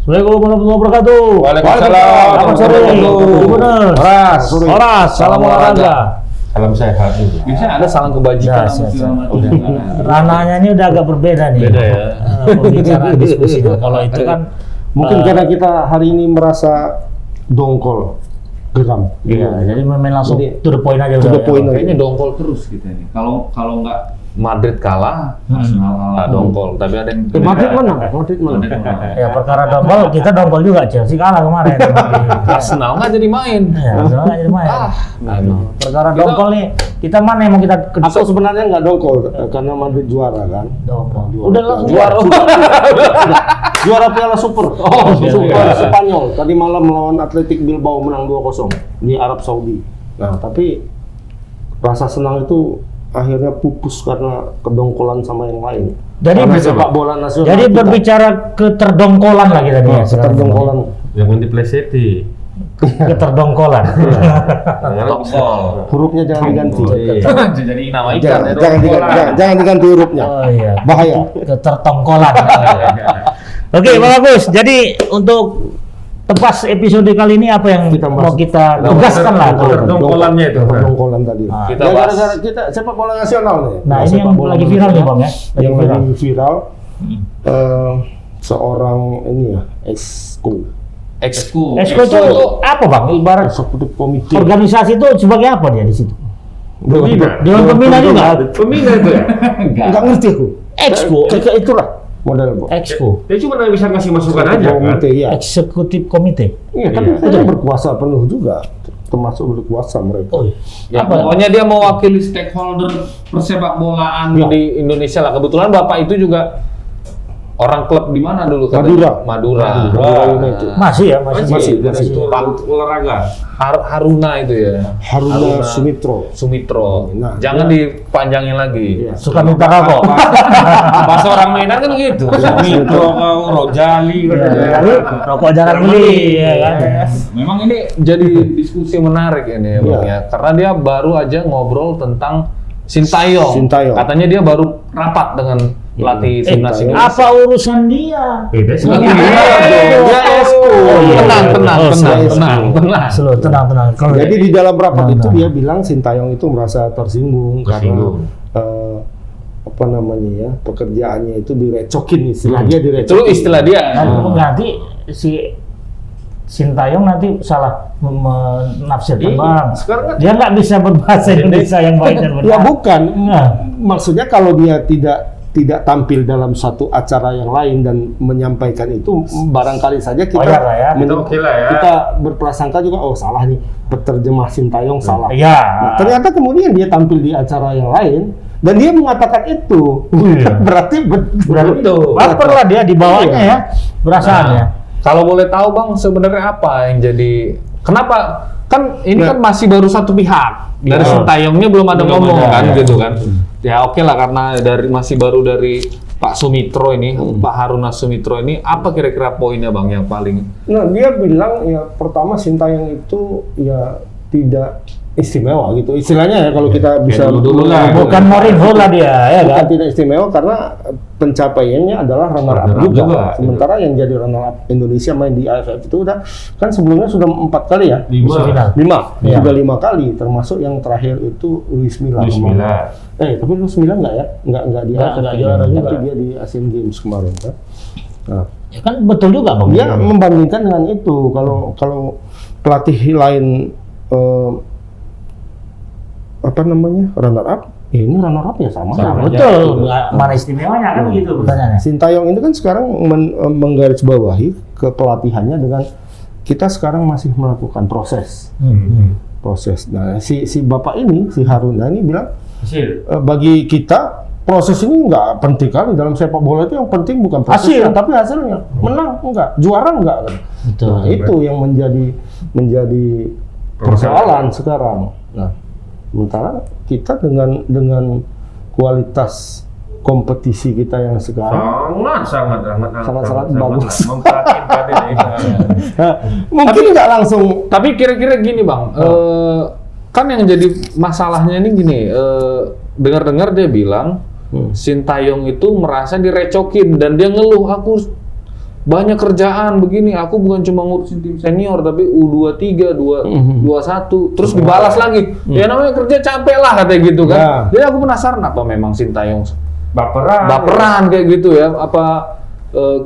Assalamualaikum warahmatullahi wabarakatuh. Waalaikumsalam. Selamat sore. Gubernur. Horas. Salam olahraga. Salam sehat juga. Bisa ada salam kebajikan Ya, segala macam. Ranahnya ini udah agak berbeda nih. Beda ya. Pembicaraan diskusinya. Kalau itu kan Mungkin karena kita hari ini merasa dongkol, geram. iya, jadi main langsung Jadi, to the point aja to udah. the point. Kayaknya dongkol terus kita ini. Kalau nggak Madrid kalah, Arsenal kalah. dongkol. Tapi ada yang Madrid menang, Madrid menang. Ya perkara dongkol, kita dongkol juga. Chelsea kalah kemarin. Arsenal nggak jadi main. Ya, Arsenal nggak jadi main. Perkara dongkol nih, kita mana yang mau kita Atau sebenarnya nggak dongkol karena Madrid juara kan? dongkol? Udah langsung Juara. Juara Piala Super. Super iya. Spanyol. Tadi malam melawan Athletic Bilbao menang 2-0 di Arab Saudi. Nah, tapi rasa senang itu akhirnya pupus karena kedongkolan sama yang lain. Jadi karena sepak bola nasional. Jadi kita- berbicara keterdongkolan lagi tadi ya. keterdongkolan. Yang di Play City. Keterdongkolan. Dongkol. Hurufnya jangan diganti. Jadi nama ikan. Jangan diganti hurufnya. Oh iya. Bahaya. Ketertongkolan. Oke, Bang Agus. Jadi untuk tepas episode kali ini apa yang Kita bahas. mau kita tugaskan lah? Dongkolannya itu. Kedongkolan tadi. Ah. Kita Ya, bahas. gara-gara kita sepak bola nasional nih. Nah, ini yang Sepak bola lagi viral nih, Bang ya. Yang viral. lagi viral. Seorang ini ya, exco Exco. Exco itu apa, Bang? Ibarat eksekutif komite. organisasi itu sebagai apa dia di situ? Dewan Pembina juga. Pembina itu ya. Enggak ngerti aku. Exco. Kayak itulah model, Bu. Exco. Dia cuma bisa ngasih masukan aja kan. Komite ya. Eksekutif komite. Iya, tapi mereka berkuasa penuh juga. Termasuk berkuasa mereka. Oh, Ya, apa? pokoknya dia mewakili Stakeholder persepak bolaan Ya. di Indonesia lah. Kebetulan bapak itu juga orang klub di mana dulu? Madura. Madura. United. Masih ya, masih. Masih. Olahraga. Haruna itu ya. Haruna Sumitro. Sumitro. Nah, Jangan dipanjangin lagi. Iya. Suka minta rokok. Bahasa orang Medan kan gitu. Sumitro, kau Rojali. Lalu rokok jarang beli, ya kan? Memang ini Jadi diskusi menarik ini ya Bang Iya. ya. Karena dia baru aja ngobrol tentang Sintayong. Sintayong. Katanya dia baru rapat dengan pelatih timnas Sintayong. Indonesia. Apa urusan dia? Bukan dia Exco. Tenang. Slow, tenang. Kalau Jadi di dalam rapat Nah, itu nah. dia bilang Sintayong itu merasa tersinggung Tersinggung. karena apa namanya ya, pekerjaannya itu direcokin, istilah dia Itu direcokin. istilah dia. nanti si Sintayong nanti salah menafsirkan, Iya, Bang. sekarang kan- Dia nggak bisa berbahasa Indonesia yang baik dan benar. Ya bukan, Nah. maksudnya kalau dia tidak tampil dalam satu acara yang lain dan menyampaikan itu, barangkali saja kita Wajar lah ya. men- Itu oke lah ya. kita berprasangka juga, oh salah nih, penerjemah Sintayong salah. Iya. Nah, ternyata kemudian dia tampil di acara yang lain dan dia mengatakan itu. Iya. Berarti Betul. Baper lah dia dibawanya Iya. ya, perasaannya. Nah, kalau boleh tahu Bang, sebenarnya apa yang jadi kenapa kan ini Ya. kan masih baru satu pihak dari Ya. Sintayongnya belum ada Belum ngomong ada, kan ya. gitu kan. Ya oke lah karena masih baru dari Pak Sumitro ini, Pak Haruna Sumitro ini apa kira-kira poinnya Bang yang paling Nah, dia bilang ya pertama Sintayong itu ya tidak istimewa gitu. Istilahnya ya kalau kita bisa dulu lah. Bukan Mourinho lah dia, ya bukan kan? tidak istimewa karena pencapaiannya adalah runner up Runner up juga. juga. Sementara yang jadi runner up Indonesia main di AFF itu udah kan sebelumnya sudah 4 kali ya. Musim final. 5, Iya. sudah 5 kali, termasuk yang terakhir itu Luis Milla. Tapi Luis Milla nggak ya? Nggak di AFF, nggak juara tapi juga. dia di Asian Games kemarin kan. Nah, Ya kan betul juga, Bang. dia membandingkan dengan itu. Kalau pelatih lain apa namanya runner up, ya ini runner up ya sama. Nah, aja. betul. Mana istimewanya kan begitu pertanyaannya. Sintayong itu kan sekarang menggarisbawahi kepelatihannya dengan kita sekarang masih melakukan proses. Proses. Nah, si bapak ini, si Haruna ini bilang bagi kita proses ini nggak penting kali dalam sepak bola. Itu yang penting bukan prosesnya, tapi hasilnya. Menang enggak, juara enggak kan. Betul. Nah, itu yang menjadi persoalan sekarang. Nah, sementara kita dengan kualitas kompetisi kita yang sekarang sangat bagus. memperhatikan ini. Nah, mungkin nggak langsung. Tapi kira-kira gini Bang, kan yang jadi masalahnya ini gini, dengar-dengar dia bilang Sintayong itu merasa direcokin dan dia ngeluh, aku banyak kerjaan begini, aku bukan cuma ngurusin tim senior tapi U23, 21, terus dibalas lagi. Ya namanya kerja capek lah katanya gitu kan. Ya. Jadi aku penasaran apa memang Sintayong baperan. kayak gitu ya? Apa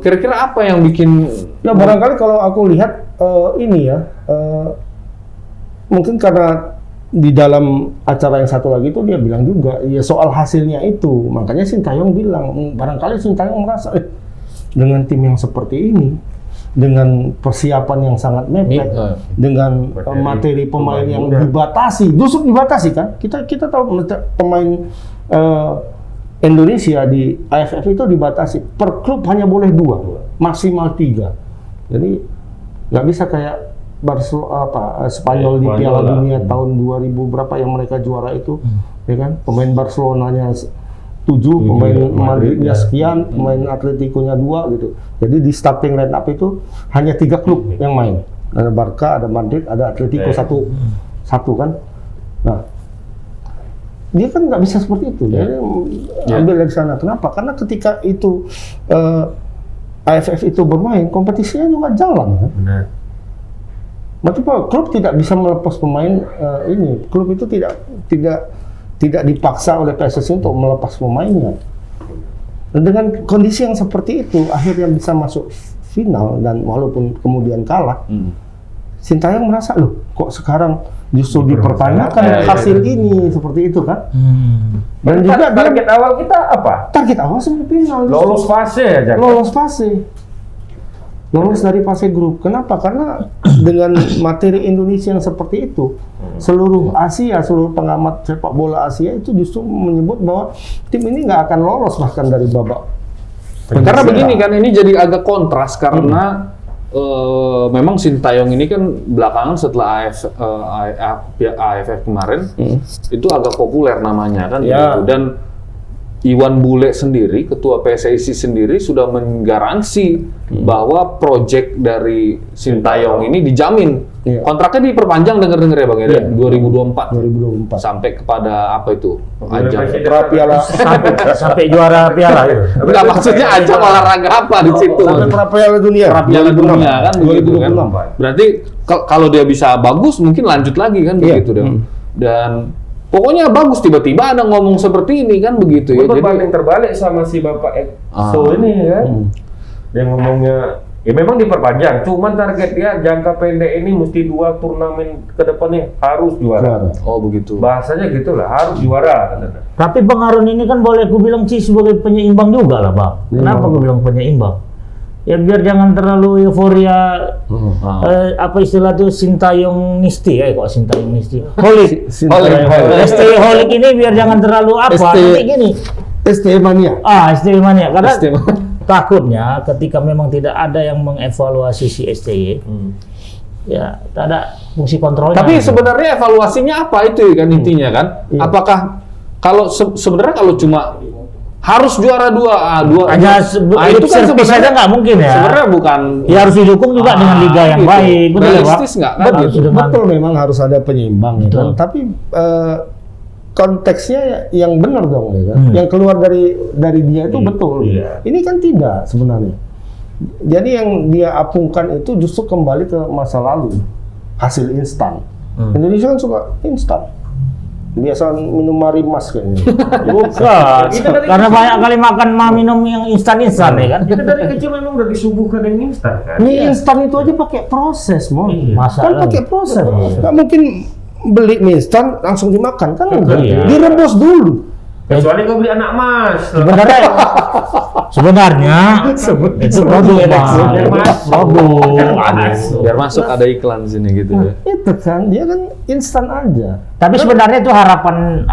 kira-kira apa yang bikin Ya barangkali kalau aku lihat ini ya, mungkin karena di dalam acara yang satu lagi itu dia bilang juga ya soal hasilnya itu, makanya Sintayong bilang barangkali Sintayong merasa dengan tim yang seperti ini, dengan persiapan yang sangat mepet, dengan materi pemain yang dibatasi, justru dibatasi kan? Kita tahu pemain Indonesia di AFF itu dibatasi, per klub hanya boleh 2, maksimal 3. Jadi nggak bisa kayak Spanyol di Piala Dunia tahun 2000 berapa yang mereka juara itu, ya kan? Pemain Barcelonanya 7, pemain Madridnya sekian, pemain Atletico-nya 2 gitu. Jadi di starting line up itu hanya 3 klub yang main. Ada Barca, ada Madrid, ada Atletico satu kan. Nah, dia kan nggak bisa seperti itu. Jadi ambil dari sana. Kenapa? Karena ketika itu AFF itu bermain, kompetisinya juga jalan kan. Benar. Berarti klub tidak bisa melepas pemain ini. Klub itu tidak dipaksa oleh PSSI untuk melepas pemainnya. Dan dengan kondisi yang seperti itu, akhirnya bisa masuk final dan walaupun kemudian kalah, Sintayong merasa loh, kok sekarang justru dipertanyakan hasil ini seperti itu kan? Dan juga target awal kita apa? Target awal semifinal. Lolos fase aja. Lolos fase. Lolos dari fase grup. Kenapa? Karena dengan materi Indonesia yang seperti itu, seluruh Asia, seluruh pengamat sepak bola Asia itu justru menyebut bahwa tim ini nggak akan lolos bahkan dari babak. Karena begini kan, ini jadi agak kontras karena memang Sintayong ini kan belakangan setelah AFF kemarin itu agak populer namanya kan, gitu. Dan Iwan Bule sendiri, ketua PSSI sendiri sudah menggaransi bahwa proyek dari Sintayong ini dijamin. Kontraknya diperpanjang dengar-dengar ya Bang ya, 2024 sampai kepada apa itu? Ajang Piala sampai juara piala itu. Enggak, maksudnya ajang olahraga apa di situ? Piala Dunia. Piala Dunia kan begitu kan. 2026. Berarti kalau dia bisa bagus mungkin lanjut lagi kan begitu dong. Dan pokoknya bagus, tiba-tiba ada ngomong seperti ini kan begitu ya. Berbanding terbalik sama si Bapak Exo ini kan. Dia ngomongnya ya memang diperpanjang, cuman target dia jangka pendek ini mesti 2 turnamen ke depannya harus juara. Oh begitu. Bahasanya gitulah, harus juara katanya. Tapi Bang Harun ini kan boleh aku bilang sih sebagai penyeimbang juga lah Bang. Kenapa aku bilang penyeimbang? Ya biar jangan terlalu euforia apa istilah itu Sintayong nisti ya, kok Sintayong nisti. Holik. ST holik ini biar jangan terlalu apa nanti gini. ST mania. ST mania karena takutnya ketika memang tidak ada yang mengevaluasi si STY. Ya, tak ada fungsi kontrolnya. Tapi sebenarnya evaluasinya apa itu kan intinya kan? Apakah kalau sebenarnya kalau cuma harus juara dua hanya itu kan sebenarnya nggak mungkin ya. Sebenarnya bukan. Ya harus didukung juga dengan liga yang gitu. baik. Betul ya, Pak? Realistis nggak kan? Betul, memang harus ada penyeimbang ya kan. Tapi konteksnya yang benar dong ya kan. Yang keluar dari dia itu betul. Ini kan tidak sebenarnya. Jadi yang dia apungkan itu justru kembali ke masa lalu, hasil instan. Indonesia kan suka instan. Biasa minum Marimas kayaknya. Bukan. Karena banyak kali makan minum yang instan-instan ya kan. Kita dari kecil memang udah disuguhkan yang instan kan. Mie instan itu aja pakai proses, Mon. Kan Masalah. pakai proses. Nggak mungkin beli mie instan langsung dimakan kan enggak. Iya. Direbus dulu. Kecuali kau beli anak mas. Sebenarnya itu produk Biar masuk ada iklan sini gitu ya. Itu kan dia kan instan aja. Tapi sebenarnya itu harapan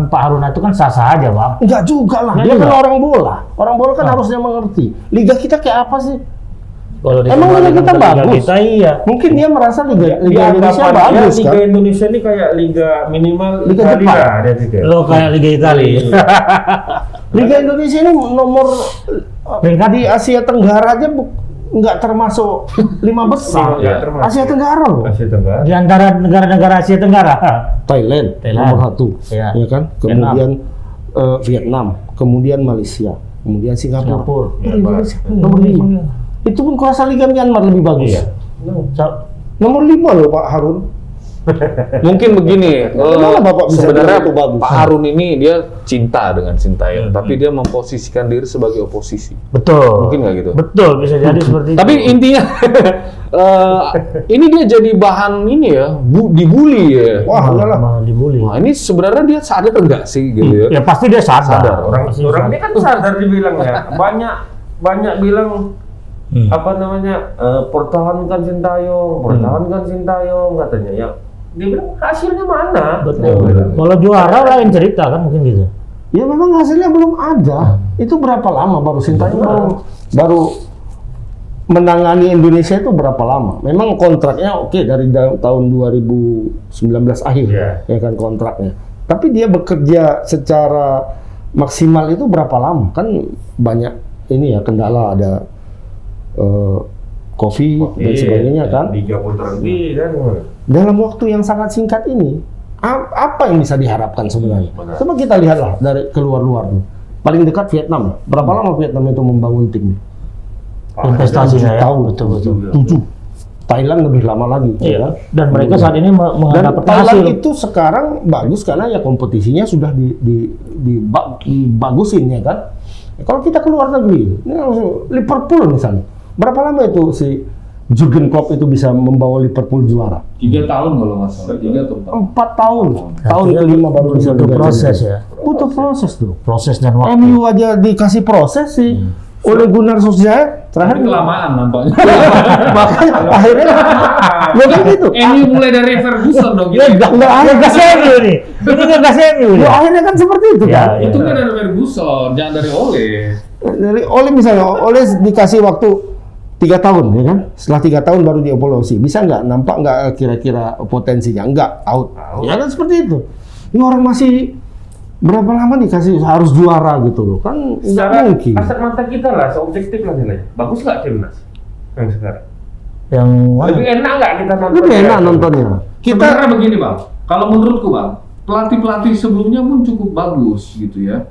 Pak Haruna itu kan sah-sah aja, Bang. Enggak juga lah. Dia kan orang bola. Orang bola kan harusnya mengerti. Liga kita kayak apa sih? Kalau Emang liga kita bagus. Kita iya. Mungkin dia merasa liga Indonesia anggapannya bagus Liga kan. Indonesia ini kayak liga minimal Liga Italia Jepang. lah, dia pikir. Lo kayak Liga Italia. Liga Indonesia ini nomor di Asia Tenggara aja nggak termasuk 5 besar. Nggak termasuk. Asia Tenggara loh. Asia Tenggara. Di antara negara-negara Asia Tenggara. Thailand nomor 1, Iya. ya kan? Kemudian Vietnam, kemudian Malaysia, kemudian Singapura. Indonesia nomor 5. Itu pun kuasa Liga Myanmar lebih bagus. Iya. Nomor 5 loh Pak Harun. Mungkin begini, Gimana Bapak bisa sebenarnya bilang itu bagus? Pak Harun ini dia cinta dengan Sintayong, tapi dia memposisikan diri sebagai oposisi. Betul. Mungkin nggak gitu? Betul, bisa jadi seperti itu. Tapi intinya ini dia jadi bahan ini ya, dibully ya. Wah, malah, iyalah. malah dibully. Wah, ini sebenarnya dia sadar nggak sih gitu ya? Ya pasti dia sadar. Sadar. Pasti Orang sadar. ini kan sadar dibilang ya. Banyak bilang apa namanya pertahankan Sintayong katanya ya. Dia bilang hasilnya mana? Betul. Kalau juara lain cerita kan mungkin gitu. Ya memang hasilnya belum ada. Itu berapa lama baru Sintayong baru menangani Indonesia itu berapa lama? Memang kontraknya oke dari tahun 2019 akhir ya kan kontraknya. Tapi dia bekerja secara maksimal itu berapa lama? Kan banyak ini ya kendala, ada COVID dan sebagainya kan. Liga pun terhenti kan. Dalam waktu yang sangat singkat ini, apa yang bisa diharapkan sebenarnya? Coba kita lihatlah dari keluar-luar nih. Paling dekat Vietnam. Berapa lama Vietnam itu membangun tim? Investasinya ya. Tahun. Betul. 7. Thailand lebih lama lagi. Iya. Ya. Dan mereka saat ini Dan menghadapi Thailand hasil. itu sekarang bagus karena ya kompetisinya sudah dibagusin ya kan. Kalau kita keluar negeri, ini langsung Liverpool misalnya. Berapa lama itu si Jurgen Klopp itu bisa membawa Liverpool juara? 3 tahun kalau nggak salah. 3 atau 4 tahun. Tahun kelima baru bisa butuh juga proses jadi. ya. Butuh proses tuh. Proses dan waktu. MU aja dikasih proses sih. Oleh Gunnar Solskjaer terakhir kelamaan nampaknya. makanya akhirnya ya kan gitu. MU mulai dari Ferguson dong. Ya enggak Gas MU nih. Ini gas MU nih. Ya akhirnya kan seperti itu Ya, kan. ya. Itu kan dari Ferguson, jangan dari Ole. Dari Ole misalnya, Ole dikasih waktu 3 tahun ya kan. Setelah 3 tahun baru dievaluasi. Bisa nggak nampak nggak kira-kira potensinya? Enggak, out. Ya kan seperti itu. Ini orang masih berapa lama dikasih harus juara gitu loh kan nggak Secara mungkin. kasat mata kita lah, seobjektif lah nilainya. Bagus nggak timnas yang sekarang? Yang mana? Lebih enak nggak kita nonton? Lebih enak nontonnya. Kita Sebenarnya begini bang, kalau menurutku bang, pelatih sebelumnya pun cukup bagus gitu ya.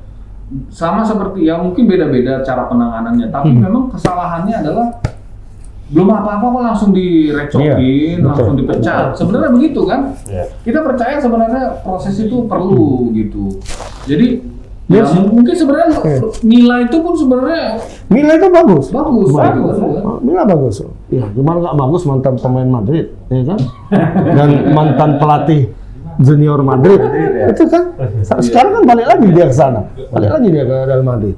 Sama seperti ya mungkin beda-beda cara penanganannya, tapi memang kesalahannya adalah belum apa-apa kok langsung direcokin, Iya, langsung betul. dipecat. Sebenarnya begitu kan? Iya. Kita percaya sebenarnya proses itu perlu gitu. Jadi Yes. ya, mungkin sebenarnya nilai itu pun sebenarnya Mila itu bagus. bagus. Gitu, kan? Mila bagus. Ya, cuma nggak bagus mantan pemain Madrid, ya kan? Dan mantan pelatih junior Madrid, itu kan. Sekarang kan balik lagi dia ke sana, balik lagi dia ke Real Madrid.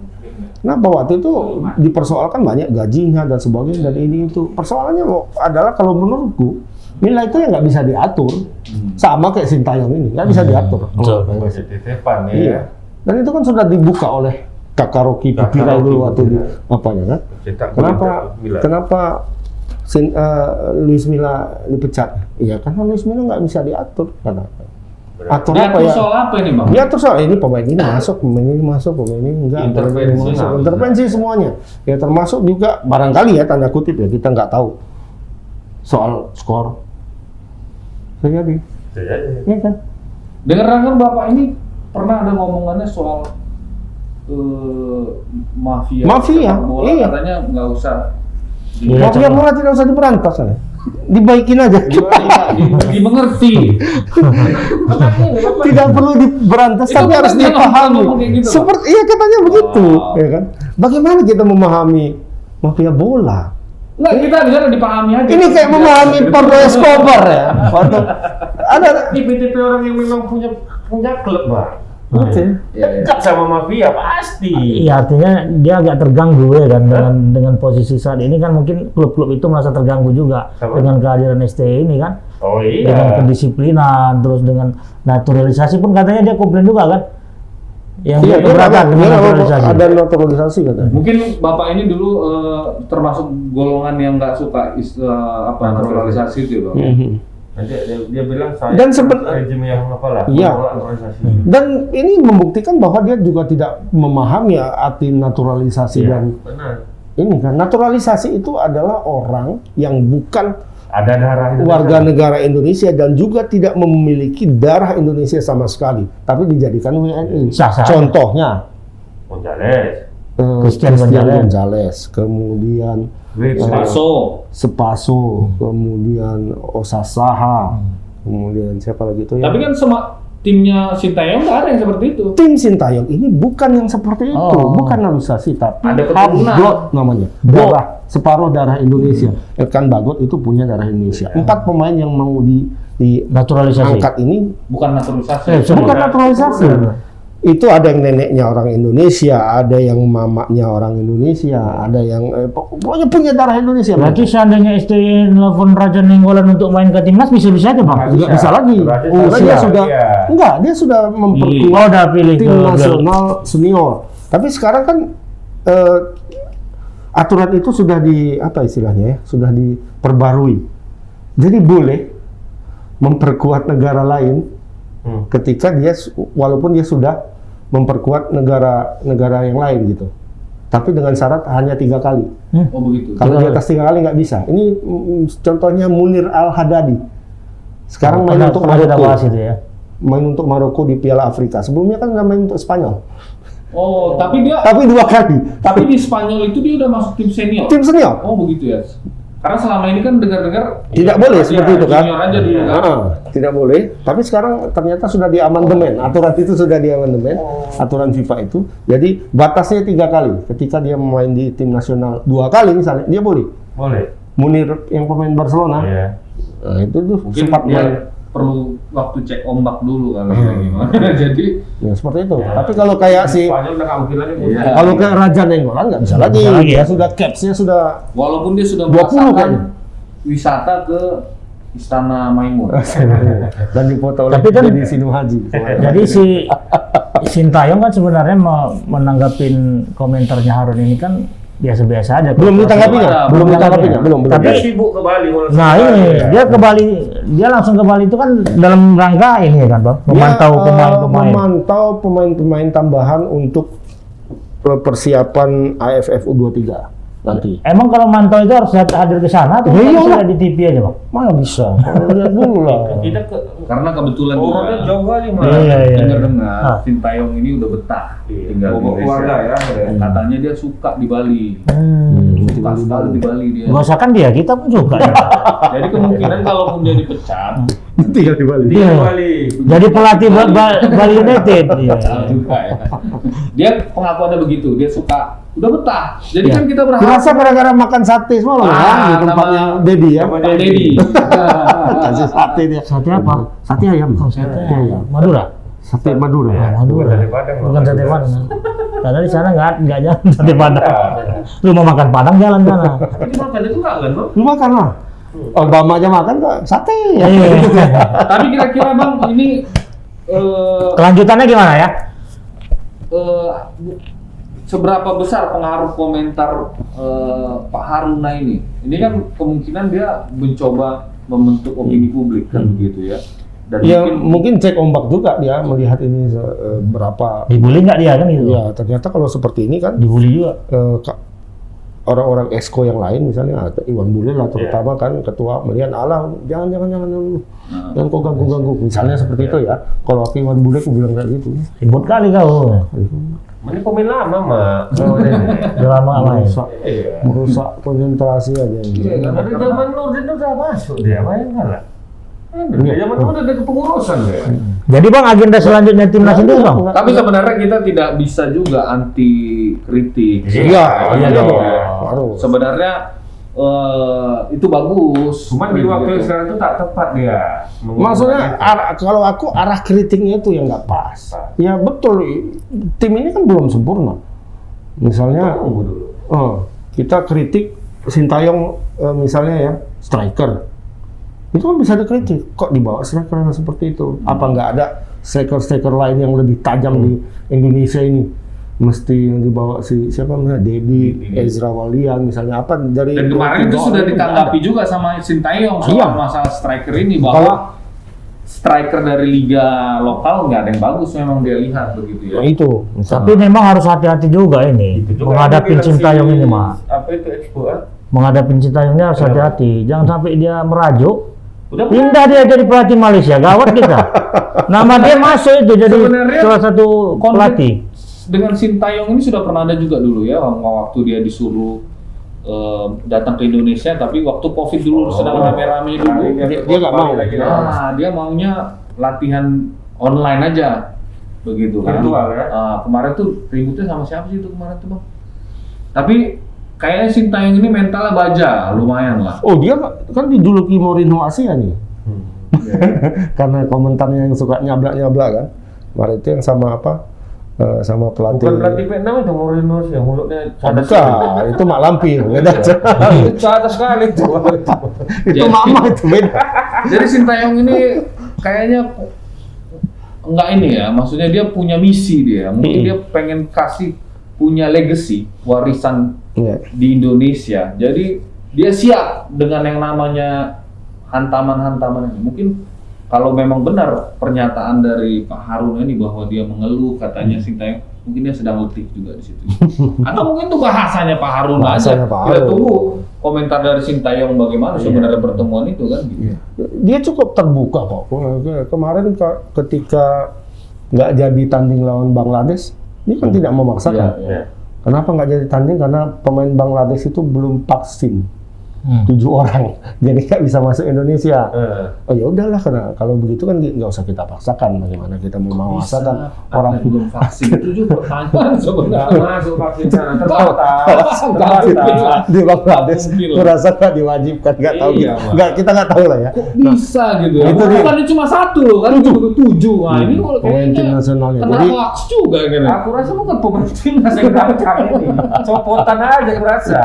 Kenapa waktu itu dipersoalkan banyak gajinya dan sebagainya dan ini itu. Persoalannya adalah kalau menurutku Mila itu yang nggak bisa diatur, sama kayak Sintayong ini nggak bisa diatur. Masih titipan ya. Iya. Dan itu kan sudah dibuka oleh Kakak Rocky Pipira dulu waktu di apanya kan? Cetak Kenapa Luis Milla dipecat? Iya karena Luis Milla nggak bisa diatur. Karena atur Dia apa ya? soal apa ini bang? Dia terus ini pemain ini masuk, pemain ini masuk, pemain ini enggak, pemain ini masuk. Intervensi semuanya. Ya termasuk juga barangkali ya tanda kutip ya kita nggak tahu soal skor. Jadi, iya kan? Dengar bapak ini pernah ada ngomongannya soal mafia. Mafia, sepak bola, iya. Katanya nggak usah. Mafia bola tidak usah diberantas kan? Dibaikin aja. Dimengerti. Tidak perlu diberantas Itu tapi harus bukan dia dipahami. ngomong kayak gitu, Pak? Seperti iya katanya begitu, Oh. ya kan? Bagaimana kita memahami mafia bola? Nggak, kita bisa dipahami aja. Ini kayak memahami Pablo Escobar ya. Waktu ada Tipe-tipe orang yang memang punya klub, Bang. Oke. Dekat sama mafia pasti. Iya, artinya dia agak terganggu ya kan dengan posisi saat ini kan mungkin klub-klub itu merasa terganggu juga Sama. dengan kehadiran STI ini kan. Oh Dengan iya. kedisiplinan terus dengan naturalisasi pun katanya dia komplain juga kan. Yang dia Iya, keberatan dengan dia naturalisasi. ada naturalisasi katanya. Mungkin bapak ini dulu termasuk golongan yang nggak suka istilah naturalisasi itu ya bang. Mhm. Nanti dia bilang saya Dan rezim yang apalah. Iya. menolak naturalisasi. Dan ini membuktikan bahwa dia juga tidak memahami arti naturalisasi Iya, dan benar. ini kan naturalisasi itu adalah orang yang bukan Ada darah Indonesia. warga negara Indonesia dan juga tidak memiliki darah Indonesia sama sekali, tapi dijadikan WNI. Sah-sah. Contohnya Gonzales. Christian Christian Gonzalez. Gonzalez, kemudian Sepaso, kemudian Osasaha, kemudian siapa lagi itu ya? Tapi kan semua timnya Sintayong nggak ada yang seperti itu. Tim Sintayong ini bukan yang seperti itu, bukan naturalisasi, tapi Ada keturunan. Blood namanya, darah separuh darah Indonesia. Elkan Bagot itu punya darah Indonesia. 4 pemain yang mau di Naturalisasi. angkat ini Bukan naturalisasi. bukan naturalisasi. Itu ada yang neneknya orang Indonesia, ada yang mamanya orang Indonesia, ada yang pokoknya punya darah Indonesia. Berarti seandainya STY nelfon Raja Nenggolan untuk main ke timnas bisa-bisa aja Bang? Nggak bisa lagi. Karena dia sudah dia sudah memperkuat Oh, udah pilih tim ke nasional senior. Tapi sekarang kan aturan itu sudah apa istilahnya ya, sudah diperbarui. Jadi boleh memperkuat negara lain ketika dia walaupun dia sudah memperkuat negara yang lain gitu. Tapi dengan syarat hanya 3 kali. Oh begitu. Kalau di atas 3 kali nggak bisa. Ini contohnya Munir Al-Haddadi. Sekarang main untuk Maroko. Ya. Main untuk Maroko di Piala Afrika. Sebelumnya kan nggak main untuk Spanyol. Oh, tapi 2 kali. tapi di Spanyol itu dia udah masuk tim senior. Tim senior. Oh begitu ya. Karena selama ini kan dengar-dengar Tidak boleh seperti itu kan? junior aja dulu kan. Tidak boleh. Tapi sekarang ternyata sudah diamandemen. Aturan itu sudah diamandemen. Aturan FIFA itu. Jadi batasnya 3 kali. Ketika dia main di tim nasional 2 kali misalnya, dia boleh. Boleh. Munir yang pemain Barcelona. Iya. Nah, itu tuh Mungkin sempat dia main. perlu waktu cek ombak dulu kali ya gimana. Jadi Ya, seperti itu. Tapi kalau kayak Spanyol udah nggak mungkin lagi. Iya. kalau kayak Raja Nenggolan nggak bisa lagi. Bisa lagi, Dia ya. sudah capsnya sudah walaupun dia sudah 20 merasakan kayaknya. wisata ke Istana Maimun. dan dipoto oleh Tapi kan- Deddy Sinu Haji. Jadi si Sintayong kan sebenarnya menanggapin komentarnya Harun ini kan biasa-biasa aja. Belum ditanggapinya, Belum belum ada. ditanggapinya, belum. Tapi- Dia sibuk ke Bali. kalau Nah sama ini dia. dia ke Bali, dia langsung ke Bali itu kan dalam rangka ini kan Bang, memantau Dia, pemain-pemain. memantau pemain-pemain tambahan untuk persiapan AFF U23 nanti. Emang kalau mantau itu harus hadir ke sana atau Ya, bisa iyalah. lihat di TV aja Bang? Mana bisa? Lihat dulu lah. Kita ke Karena kebetulan orangnya juga jauh kali mah. Iya, iya. dengar-dengar Ah. Sintayong ini udah betah tinggal di Bawa keluarga Indonesia. ya. Katanya dia suka di Bali. Suka sekali di Bali dia. Gak usah kan dia, kita pun suka. Jadi kemungkinan kalaupun dia dipecat, Tinggal di Bali. Dia Iya. ke Bali. Jadi pelatih Bali United. Iya. suka ya. Dia pengakuannya begitu, dia suka, udah betah. Jadi Iya. kan kita berharap Dirasa gara-gara makan sate semalam kan di tempatnya nama- Dedi ya. Pak Dedi. Kasih sate dia. Sate apa? Sate ayam. Sate Madura. Sate Madura. Madura. Sate Padang, Bukan Bang. sate Padang. Karena di sana nggak jalan sate Padang. Lu mau makan Padang jalan sana. Ini makan itu kangen Bang. Lu makan lah. Obama aja makan kok sate. Iya. Tapi kira-kira Bang ini Kelanjutannya gimana ya? seberapa besar pengaruh komentar Pak Haruna ini? Ini kan kemungkinan dia mencoba membentuk opini publik kan begitu ya. Dan Ya mungkin cek ombak juga dia melihat ini berapa. Dibully nggak dia kan gitu? Ya ternyata kalau seperti ini kan Dibully juga. orang-orang esko yang lain misalnya Iwan Bule lah terutama kan ketua melihat jangan jangan kau ganggu misalnya seperti itu ya. Kalau aku Iwan Bule aku bilang kayak gitu. Ribut kali kau. Ini pemain lama mah. Udah lama main. Merusak konsentrasi aja. Iya, kan dari zaman Nurdin udah masuk dia main kan lah. Dari zaman itu udah ada kepengurusan ya. Jadi Bang, agenda selanjutnya timnas itu Bang? tapi sebenarnya kita tidak bisa juga anti kritik. Iya, iya dong. dong. Harus. Sebenarnya itu bagus. Cuman di waktu yang sekarang itu tak tepat dia. Maksudnya kalau aku arah kritiknya itu yang nggak pas. Ya betul, tim ini kan belum sempurna. Misalnya kita kritik Sintayong misalnya ya striker, itu kan bisa dikritik. Kok dibawa striker yang seperti itu? Apa nggak ada striker lain yang lebih tajam di Indonesia ini? Mesti yang dibawa siapa namanya Dedi, Ezra Walian misalnya apa dari Dan kemarin itu sudah ditanggapi juga sama Sintayong soal Iya. masalah striker ini bahwa striker dari liga lokal nggak ada yang bagus memang dia lihat begitu ya. Nah, itu. Tapi memang harus hati-hati juga ini menghadapi Sintayong ini mah. Apa itu Expo? Menghadapi Sintayong ini harus hati-hati. Jangan sampai dia merajuk. Udah Pindah dia jadi pelatih Malaysia, gawat kita. Nama dia masuk itu jadi Sebenarnya salah satu pelatih. Dengan Sintayong ini sudah pernah ada juga dulu ya waktu dia disuruh datang ke Indonesia, tapi waktu COVID dulu sedang rame-rame dulu. Dia nggak mau. Nah, dia maunya latihan online aja, begitu kan? Virtual ya? Kemarin tuh ributnya sama siapa sih itu kemarin tuh bang? Tapi kayaknya Sintayong ini mentalnya baja, lumayan lah. Oh dia kan dijuluki Mourinho Asia nih. Karena komentarnya yang suka nyablak-nyablak kan. Kemarin itu yang sama apa? Sama pelatih. Bukan pelatih Vietnam itu Mourinho sih, yang mulutnya cadas. Bukan, itu Mak Lampir. Beda. Itu cadas sekali itu. Itu mama itu beda. Jadi Sintayong ini kayaknya enggak ini ya, maksudnya dia punya misi dia. Mungkin dia pengen punya legacy, warisan Iya. di Indonesia. Jadi dia siap dengan yang namanya hantaman-hantaman ini. Mungkin kalau memang benar pernyataan dari Pak Harun ini bahwa dia mengeluh katanya Sintayong, mungkin dia sedang letih juga di situ. Atau mungkin itu bahasanya Pak Harun Bahasanya aja. Pak Kita Harun. tunggu komentar dari Sintayong bagaimana sebenarnya pertemuan itu kan gitu. Dia cukup terbuka kok. Kemarin ketika nggak jadi tanding lawan Bangladesh, dia kan tidak memaksakan. Iya. Kenapa nggak jadi tanding? Karena pemain Bangladesh itu belum vaksin. 7 orang, jadi nggak bisa masuk Indonesia. Oh ya udahlah, karena kalau begitu kan nggak usah kita paksakan. Bagaimana kita mau memaksakan orang belum vaksin itu juga pertanyaan sebenarnya. Masuk vaksin sana terbatas. di Bangladesh, Mungkin. merasa nggak diwajibkan, nggak tahu. Iya, Gitu. Nggak, kita nggak tahu lah ya. Bisa gitu ya. Itu dia. Bukannya cuma 1 loh kan, 7. Nah, ini kalau Pemain tim kayaknya nasionalnya. kena Jadi hoax juga gitu. Aku rasa bukan pemain timnas yang datang ini. Copotan aja berasa.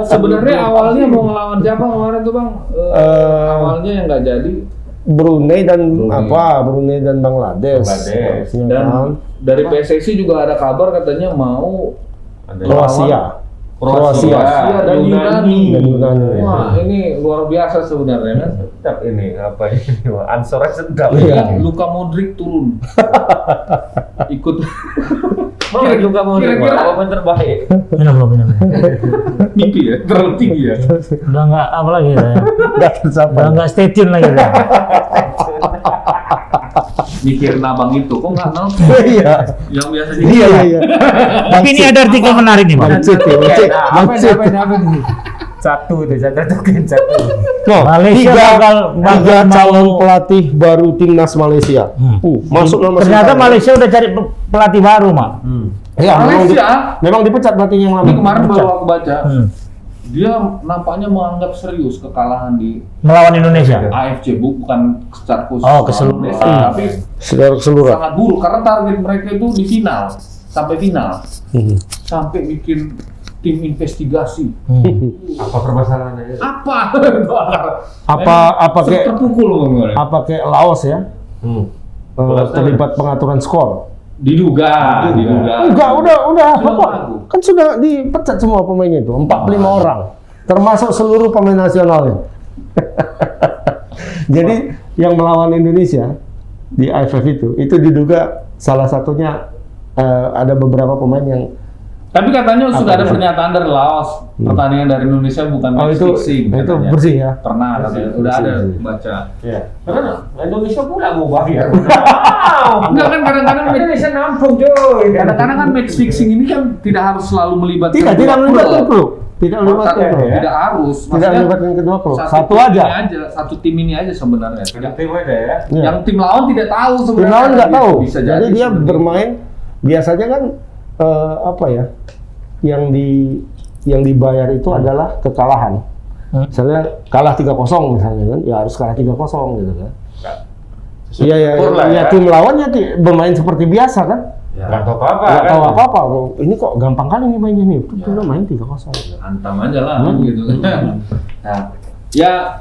Sebenarnya awalnya mau ngelawan siapa kemarin tuh bang? Awalnya yang nggak jadi. Brunei dan Brunei dan Bangladesh. Bangladesh. Ya Dan kan? dari PSSI juga ada kabar katanya mau Kroasia dan Yunani. dan Yunani. Wah ini luar biasa sebenarnya kan. Sedap ini apa ini? Ansornya sedap. Iya, Luka Modric turun. Ikut. Mau juga mau Kira-kira- apa terbaik? Belum. Mimpi ya, terlalu tinggi ya. Udah nggak apa lagi ya. Nggak tercapai. Udah nggak stay tune lagi ya. Mikirin abang itu, kok nggak nol? Iya. Yang biasa Iya. Tapi ini ada artikel menarik nih, Bang. Apa satu itu satu satu. No, Malaysia bakal tiga calon mau- pelatih baru timnas Malaysia. Masuk nama Ternyata Sintayong. Malaysia udah cari pelatih baru, Mak. Ya, Malaysia? memang dipecat pelatih yang lama. Ini kemarin baru aku baca, Hmm. dia nampaknya menganggap serius kekalahan di Melawan Indonesia. AFC, bukan secara khusus Oh, keseluruhan. Indonesia, tapi Secara keseluruhan. sangat buruk karena target mereka itu di final, sampai final, sampai bikin tim investigasi. Apa permasalahannya? Apa? Apa kayak terpukul ngomongnya. kayak Laos ya? Terlibat pengaturan skor. Diduga. Enggak, udah Sudah apa? ragu. Kan sudah dipecat semua pemainnya itu, 45 orang. Termasuk seluruh pemain nasionalnya. Jadi yang melawan Indonesia di AFF itu diduga salah satunya ada beberapa pemain yang Tapi katanya sudah ada pernyataan dari Laos, pertandingan dari Indonesia bukan match itu fixing. itu katanya. bersih ya. Pernah katanya, udah ada baca. Ya. Karena Indonesia pula mau bayar. Enggak kan kadang-kadang Indonesia nampung coy. kadang-kadang kan match fixing ini kan tidak harus selalu melibatkan Tidak dua melibatkan klub. klub. Tidak melibatkan klub. Tidak harus. Tidak Maksudnya melibatkan kedua klub. Satu tim aja. ini aja, satu tim ini aja sebenarnya. Tidak. Tim aja ya. Ya. Yang tim lawan tidak tahu Tim sebenarnya. lawan nggak Gitu. tahu. Bisa Jadi dia sebenarnya. bermain biasanya kan apa ya? Yang dibayar itu adalah kekalahan. Misalnya kalah 3-0 misalnya kan, ya harus kalah 3-0 gitu kan. Iya Syukur lah ya. tim lawan ya bermain seperti biasa kan. Nggak tahu apa-apa. Nggak tahu kan? apa-apa. Ini kok gampang kali nih mainnya nih. Kita main 3-0. Hantam aja lah gitu kan. Nah, ya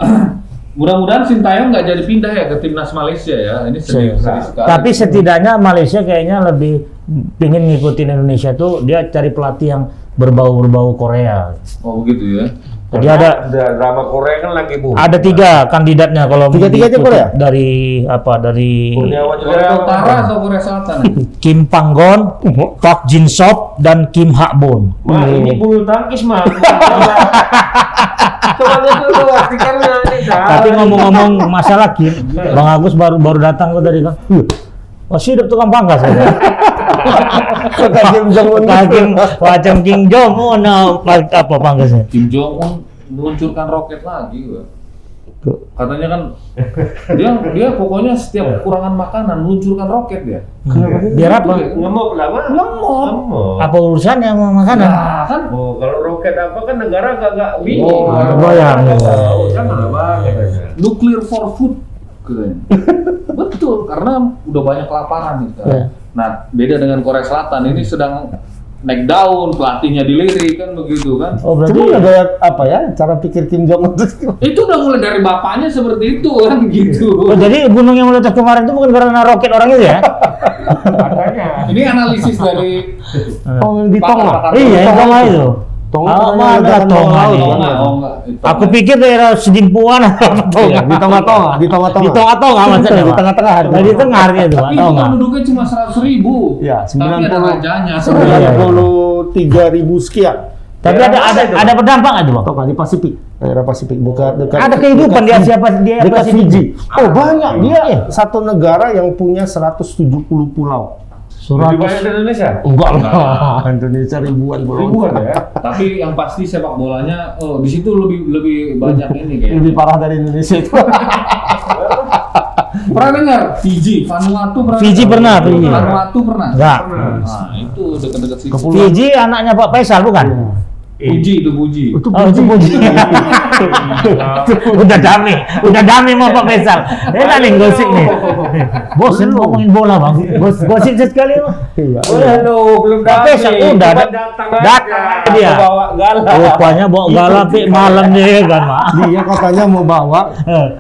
mudah-mudahan Sintayong nggak jadi pindah ya ke timnas Malaysia ya. Ini sedih sekali. Tapi setidaknya Malaysia kayaknya lebih pingin ngikutin Indonesia tuh, dia cari pelatih yang berbau Korea. Oh begitu ya. Jadi Karena drama Korea kan lagi boom. ada 3 kandidatnya kalau Tiga-tiganya diikuti Korea? dari Kurniawan juga Korea Utara atau Korea Selatan? Kim Panggon, Park Jin Sop, dan Kim Hak Bon. Wah, ini bulu tangkis mah. Coba lihat dulu artikelnya ini. Tapi ngomong-ngomong masalah Kim, Bang Agus baru datang kok tadi kan. Masih hidup tukang pangkas ya. Kota Kim Jong Un. Macam Kim Jong Un apa panggilnya? Kim Jong Un meluncurkan roket lagi, Pak. Katanya kan dia pokoknya setiap kekurangan makanan meluncurkan roket dia. Biar apa? Ngemok lama. Ngemok. Apa urusannya sama makanan? Nah, kan Oh, kalau roket apa kan negara gak bingung. bayang. Jangan banget aja. nuclear for food katanya. Betul, karena udah banyak kelaparan nih. Iya. Nah, beda dengan Korea Selatan ini sedang naik daun, pelatihnya dilirik kan begitu kan. Oh, berarti Cuma ada apa ya cara pikir Kim Jong Un itu? Itu udah mulai dari bapaknya seperti itu kan gitu. oh, jadi gunung yang meletus kemarin itu bukan karena roket orang itu ya? Katanya. Ini analisis dari Oh, di Tonga. pakar-pakar. Iya, itu mah itu. Tonga Oh, katanya ada ledakan Tonga bawah laut, nih. kan? Enggak. Aku pikir daerah Sedimpuan atau Iya, di Tonga-Tonga, di Di Tonga-Tonga. tengah-tengah maksudnya. Di tengah-tengah. Nah, di tengah artinya itu, Pak. Itu Tahu nggak? penduduknya cuma 100.000. Iya, Tapi ada 90. rajanya. 93.000 sekian. Tapi Daerah ada mana itu, ada berdampak nggak tuh, Bang? Tonga di Pasifik, daerah Pasifik dekat. Ada kehidupan di Asia dia dekat Pasifik. Fiji. Oh, banyak. Dia satu negara yang punya 170 pulau. Lebih banyak dari Indonesia. Enggak lah, Indonesia ribuan pulau. Ribuan ya. Tapi yang pasti sepak bolanya di situ lebih banyak ini kayaknya. Lebih parah dari Indonesia itu. Pernah dengar Fiji, Vanuatu pernah? Fiji dengar? pernah, Fiji. Vanuatu pernah? Enggak. Nah, itu dekat-dekat situ. Fiji anaknya Pak Faisal bukan? Puji itu Puji. Oh, itu Puji. udah damai sama Pak Faisal. Enak nih gosip nih. Bosen ngomongin bola, Bang. Gosip sekali, Bang. Iya. Belum Tapi udah datang dia. Bawa galah. Rupanya bawa galak malam dia kan, Pak. Dia katanya mau bawa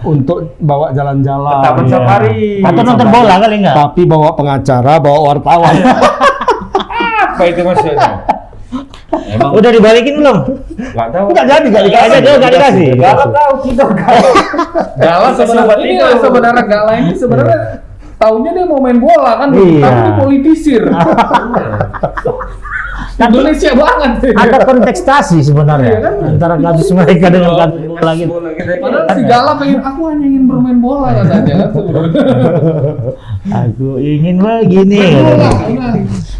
untuk bawa jalan-jalan. Taman Iya. safari. Atau nonton bola kali enggak? Tapi bawa pengacara, bawa wartawan. Apa itu maksudnya? Emang Udah dibalikin belum? Enggak tahu. Enggak jadi, enggak Aja dia enggak dikasih. Gala tahu kita galau. Gala sebenarnya Gala ini sebenarnya tahunya dia mau main bola kan, Iya. tapi dia politisir. Indonesia banget. Ada kontestasi sebenarnya antara kasus mereka dengan kasus bola gitu. Padahal si Gala pengen aku hanya ingin bermain bola katanya kan sebenarnya. Aku ingin begini.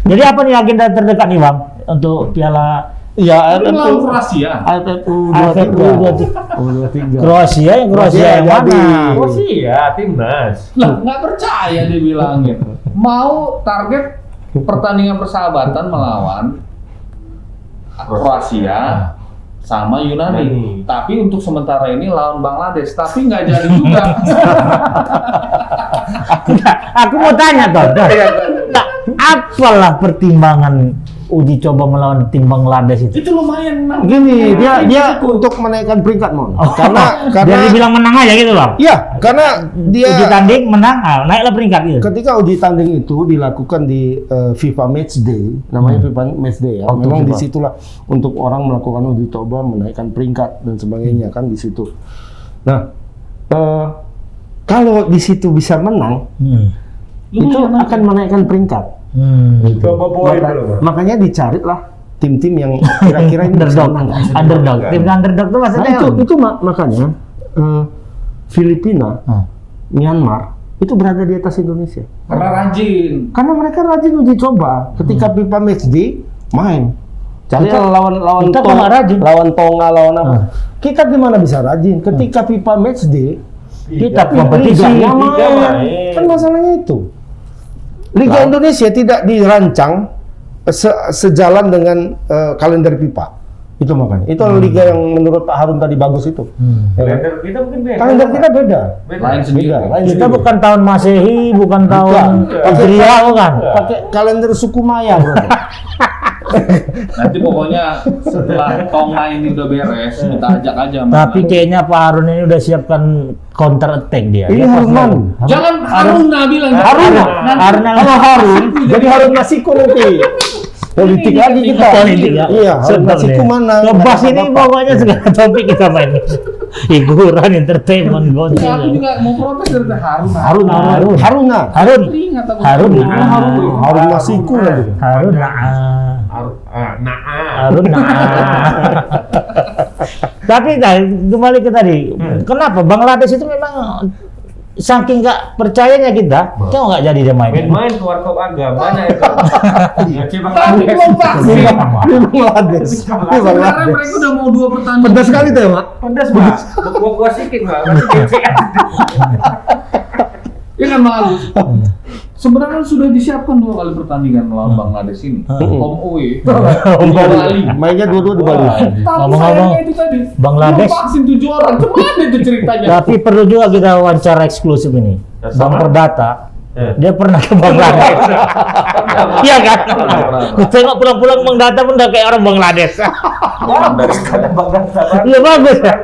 Jadi apa nih agenda terdekat nih, Bang, untuk Piala Iya, Tapi lawan Kroasia. AFF AFF U23. U23? Kroasia yang Kroasia mana? jadi. Oh sih ya, timnas. Lah nggak percaya dia bilangin. Mau target pertandingan persahabatan melawan Kroasia sama Yunani. Tapi untuk sementara ini lawan Bangladesh. Tapi nggak jadi juga. Aku mau tanya toh. Nah, apalah pertimbangan uji coba melawan tim Bangladesh itu? Itu lumayan. Gini, dia untuk menaikkan peringkat, Mon. Karena Dia dibilang menang aja gitu, Bang. iya, karena dia Uji tanding menang, naiklah peringkat gitu. ketika uji tanding itu dilakukan di FIFA Match Day, namanya FIFA Match Day ya. Oh, Memang FIFA. disitulah untuk orang melakukan uji coba, menaikkan peringkat dan sebagainya kan di situ. Nah, kalau di situ bisa menang, itu akan menaikkan peringkat. Coba boy dulu. Makanya dicarilah tim-tim yang kira-kira ini bisa Underdog, menang. underdog. Tim underdog itu Nah, maksudnya itu makanya Filipina, Myanmar itu berada di atas Indonesia. Karena rajin. Karena mereka rajin uji coba. Ketika FIFA Match Day main. Cari lawan kita Tonga, nggak rajin. lawan Tonga, lawan apa? Kita gimana bisa rajin? Ketika FIFA Match Day kita kompetisi. liganya Liga main. main. Kan masalahnya itu. Liga Indonesia tidak dirancang sejalan dengan kalender FIFA. Itu makanya. Itu liga yang menurut Pak Harun tadi bagus itu. Ya kan? Kalender kita mungkin beda. Kalender kita beda. Lain sendiri. Beda. Lain Kita sendiri. bukan tahun Masehi, bukan tahun Hijriah, bukan. Pakai kalender suku Maya, bro. Nanti pokoknya setelah Tonga ini udah beres, kita ajak aja. Tapi kayaknya Pak Harun ini udah siapkan counter attack dia. Ini Dia Harun pasti- Manu. Jangan Haruna bilang. Haruna. Harun Kalau Harun, jadi Harun Masiku nanti. Politik lagi kita. Politik ya. Iya, Harun Sedap Masiku nih. mana? Coba Kata sini Bapak. pokoknya segala topik kita main. Hiburan, entertainment, Aku goceng. juga mau protes dari Haruna. Harun. Harun. Ingat aku. Harun. Harun Masiku nanti. Harun. Harun. Tapi nah, kembali ke tadi. Kenapa Bangladesh itu memang saking nggak percayanya kita nggak jadi dia main. Main keluar kop agamanya itu. Ya Tapi belum vaksin. Di Bangladesh. Sebenarnya mereka udah mau 2 pertandingan. Pedas sekali tuh ya, Mak. pedas Pak. Gua sikit Pak. Masih kecil. Ya kan Bang Agus? Sebenarnya sudah disiapkan 2 kali pertandingan melawan Bangladesh ini. Home away. Di Bali. Mainnya dua-dua di Bali. Tapi Ngomong-ngomong, sayangnya itu tadi. Bangladesh- belum vaksin 7 orang. Gimana itu ceritanya? Tapi perlu juga kita wawancara eksklusif ini. Ya, Bang sama. Perdata, dia pernah ke Bangladesh. Iya kan? Ku tengok pulang-pulang Bang Data pun udah kayak orang Bangladesh. Dari kata bangsa Pak. Iya bagus ya.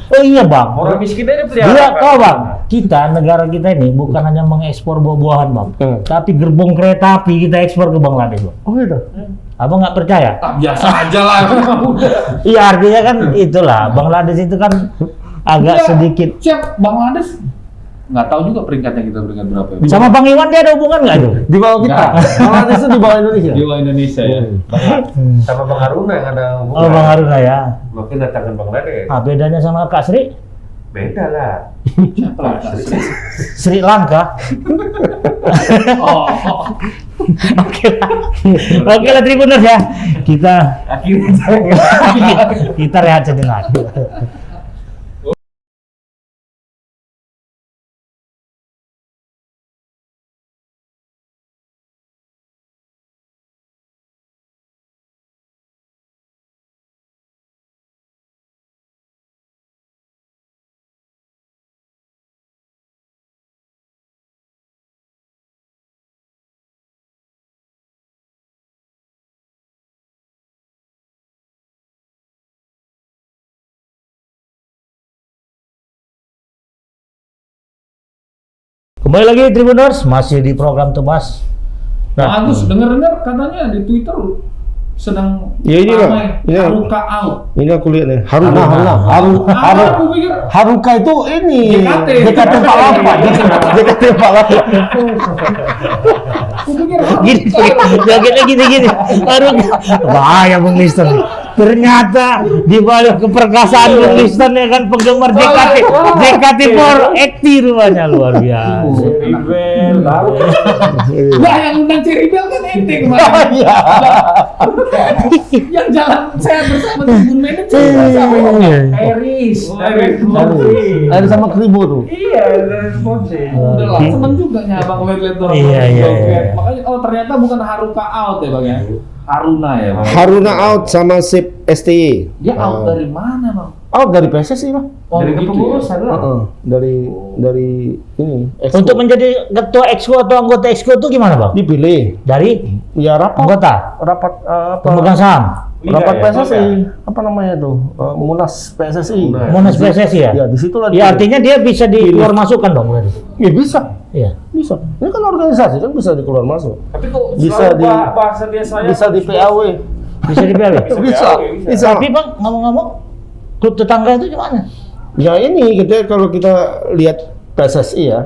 Oh iya Bang. Orang miskin aja pelihara. Dia Pak. kau Bang, kita negara kita ini bukan hanya mengekspor buah-buahan Bang, tapi gerbong kereta api kita ekspor ke Bangladesh Bang. Oh gitu. Abang nggak percaya? Tak biasa aja lah. Iya artinya kan itulah Bangladesh itu kan agak Iya, sedikit. Siap Bangladesh. Nggak tahu juga peringkatnya kita peringkat berapa ya. Sama Bang Iwan dia ada hubungan nggak itu? Di bawah kita. Bangladesh itu di bawah Indonesia. Di bawah Indonesia ya. Sama Bang Haruna yang ada hubungan. Oh Bang Haruna ya. Makin datangkan Bangladesh. Ah, bedanya sama Kak Sri? Beda lah. Siapa lah? Sri Lanka. Oh. Oke lah. Oke lah Tribuners ya. Kita kita rehat sejenak. Kembali lagi Tribuners, masih di program Tebas. Bang Agus, dengar-dengar katanya di Twitter sedang Ya, ini lah. ramai Ini lah. Haruka out. Ini aku lihat nih. Haruka. Aku pikir Haruka itu ini. JKT. JKT 48. JKT 48. aku pikir Gini, jogetnya gini-gini. Aduh, bahaya Bung Liston. Ternyata di balik keperkasaan Bung Liston ya kan penggemar JKT48 rupanya luar biasa. Ribel, tahu. Wah, yang undang Ceribel kan ente kemarin. Iya. Yang jalan saya bersama Tribun Manager siapa ya? Eris. Ada sama Kribo tuh. Iya, responsif. Udah lah, seneng juga nya Abang lihat-lihat orang Iya, iya, joget. iya. Makanya ternyata bukan Haruka out ya Bang ya. Haruna ya Bang. Haruna out sama Sip STY. Dia out dari mana Bang? Out dari PSSI lah. Oh, Dari begitu kepengurusan lah. Dari ini. Exco. Untuk menjadi ketua exco atau anggota exco itu gimana Bang? dipilih. Dari Ya rapat. anggota Apa? pemegang saham. Rapat Liga ya, PSSI. Liga. Apa namanya tuh? Munas PSSI. Munas PSSI ya? Ya, di situlah. Ya artinya dia bisa di luar masukkan dong berarti. Ya bisa. Iya. Bisa. Ini kan organisasi kan bisa di keluar masuk. Tapi kok Bisa selalu di- bahasa dia saya Bisa di PAW. Bisa dipilih. Bisa. Bisa. Tapi Bang, ngomong-ngomong klub tetangga itu gimana? Ya ini kita kalau kita lihat PSSI ya,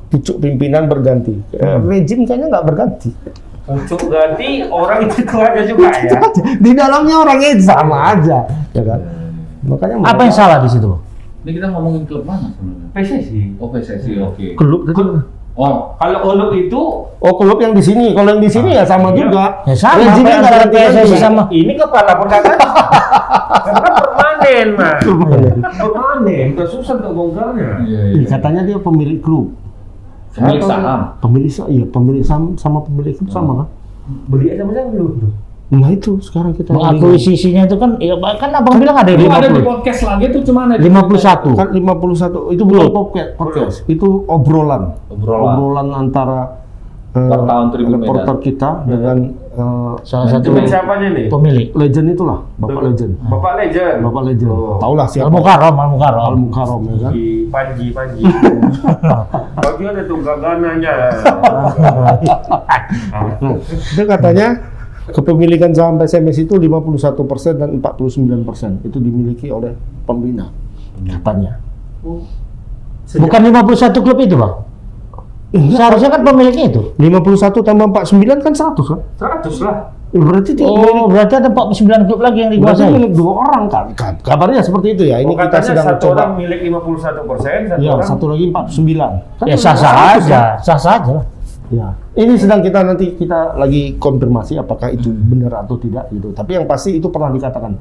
pucuk pimpinan berganti, rejim kayaknya nggak berganti. pucuk ganti orang itu aja juga ya. Di dalamnya orangnya sama aja, ya kan? Makanya Apa yang salah di situ Bang? Ini kita ngomongin klub mana sebenarnya? PSSI. Oh PSSI, oke. klub tadi? Oh, Kalau Oluk itu Oh klub yang di sini, kalau yang di sini ya sama Iya. juga. Ya sama, Rejimnya apa nggak antara ganti-ganti. PSSI sama ini kepala perdagangan. Karena permanen, Mas. Permanen, udah susah untuk bongkarnya. iya Ih, katanya dia pemilik klub. Pemilik saham. Pemilik saham sama pemilik klub sama kan? Beli aja sama belum? Nah itu sekarang kita mengakuisisinya itu kan, ya kan abang bilang ada Itu ada di 50. podcast lagi tuh cuma ada 51. kan 51 itu bukan podcast, itu obrolan antara Wartawan Tribun Medan. reporter kita dengan Salah satu Itu siapanya nih? pemilik. legend itulah, Bapak Legend. Bapak Legend. Bapak Legend. Oh. Taulah siapa? Al-Mukarram. Al-Mukarram ya kan? Panji. Bagi ada tuh gagananya. Itu katanya kepemilikan saham PSMS itu 51% dan 49% itu dimiliki oleh pembina katanya. Bukan 51 klub itu Bang? Seharusnya kan pemiliknya itu. 51 tambah 49 kan 100 kan? 100 lah. Berarti berarti ada 49 klub lagi yang berarti dikuasai. milik 2 orang kan? Kabarnya seperti itu ya. Ini kita Katanya sedang satu coba. orang milik 51%, satu Ya, orang satu lagi 49. Kan Ya sah-sah aja lah. Ya. Ini sedang kita lagi konfirmasi apakah itu benar atau tidak gitu. Tapi yang pasti itu pernah dikatakan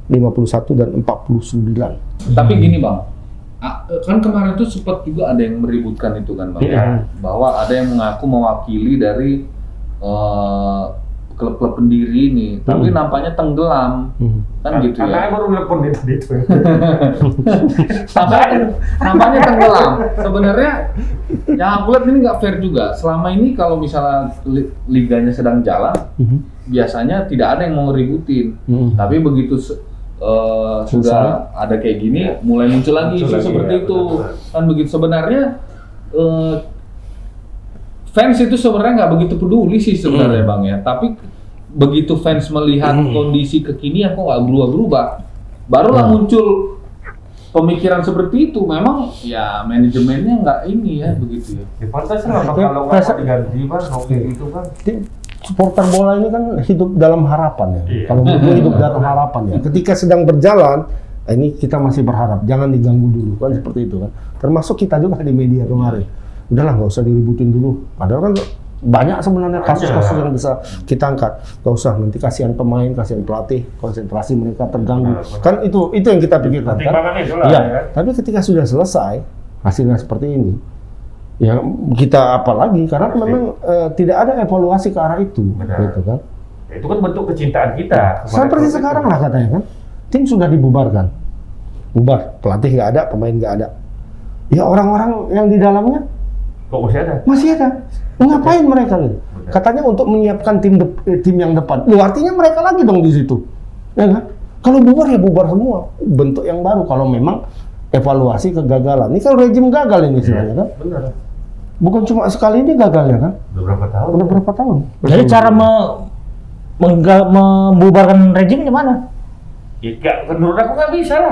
51 dan 49. Tapi gini Bang, kan kemarin tuh sempat juga ada yang meributkan itu kan Bang, Iya. bahwa ada yang mengaku mewakili dari klub-klub pendiri ini, tapi nampaknya tenggelam, kan gitu Karena ya. baru telepon itu. Nampaknya tenggelam. Sebenarnya yang aku lihat ini nggak fair juga. Selama ini kalau misalnya liganya sedang jalan, biasanya tidak ada yang mau ributin. Tapi begitu sudah ada kayak gini, mulai muncul lagi isu seperti ya, itu. benar. Kan begitu sebenarnya fans itu sebenarnya nggak begitu peduli sih sebenarnya Bang ya. Tapi begitu fans melihat kondisi kekinian kok nggak berubah-berubah, barulah muncul pemikiran seperti itu. Memang ya manajemennya nggak ini ya begitu ya. Ya pantas lah kalau nggak diganti Bang, oke gitu Bang. Supporter bola ini kan hidup dalam harapan ya. Iya. Kalau menurut gue hidup dalam harapan ya. Ketika sedang berjalan, ini kita masih berharap jangan diganggu dulu kan seperti itu kan. Termasuk kita juga di media kemarin. Udahlah nggak usah diributin dulu. Padahal kan banyak sebenarnya kasus-kasus yang bisa kita angkat. Nggak usah, nanti kasihan pemain, kasihan pelatih, konsentrasi mereka terganggu. Kan itu yang kita pikirkan kan. Pertimbangan itulah Iya. ya. Tapi ketika sudah selesai hasilnya seperti ini, ya kita apalagi karena memang tidak ada evaluasi ke arah itu, Benar. gitu kan. Itu kan bentuk kecintaan kita. kepada Seperti klub sekarang itu. lah katanya kan, tim sudah dibubarkan, bubar, pelatih nggak ada, pemain nggak ada. Ya orang-orang yang di dalamnya Kok masih ada? masih ada. Ngapain mereka nih? Katanya untuk menyiapkan tim yang depan. Loh, artinya mereka lagi dong di situ, ya kan? Kalau bubar ya bubar semua, bentuk yang baru. Kalau memang evaluasi kegagalan, ini kan rejim gagal ini sebenarnya kan. Benar. Bukan cuma sekali ini gagalnya kan? Udah berapa tahun? Udah berapa tahun? Jadi cara membubarkan rejim gimana? Ya, menurut aku nggak bisa lah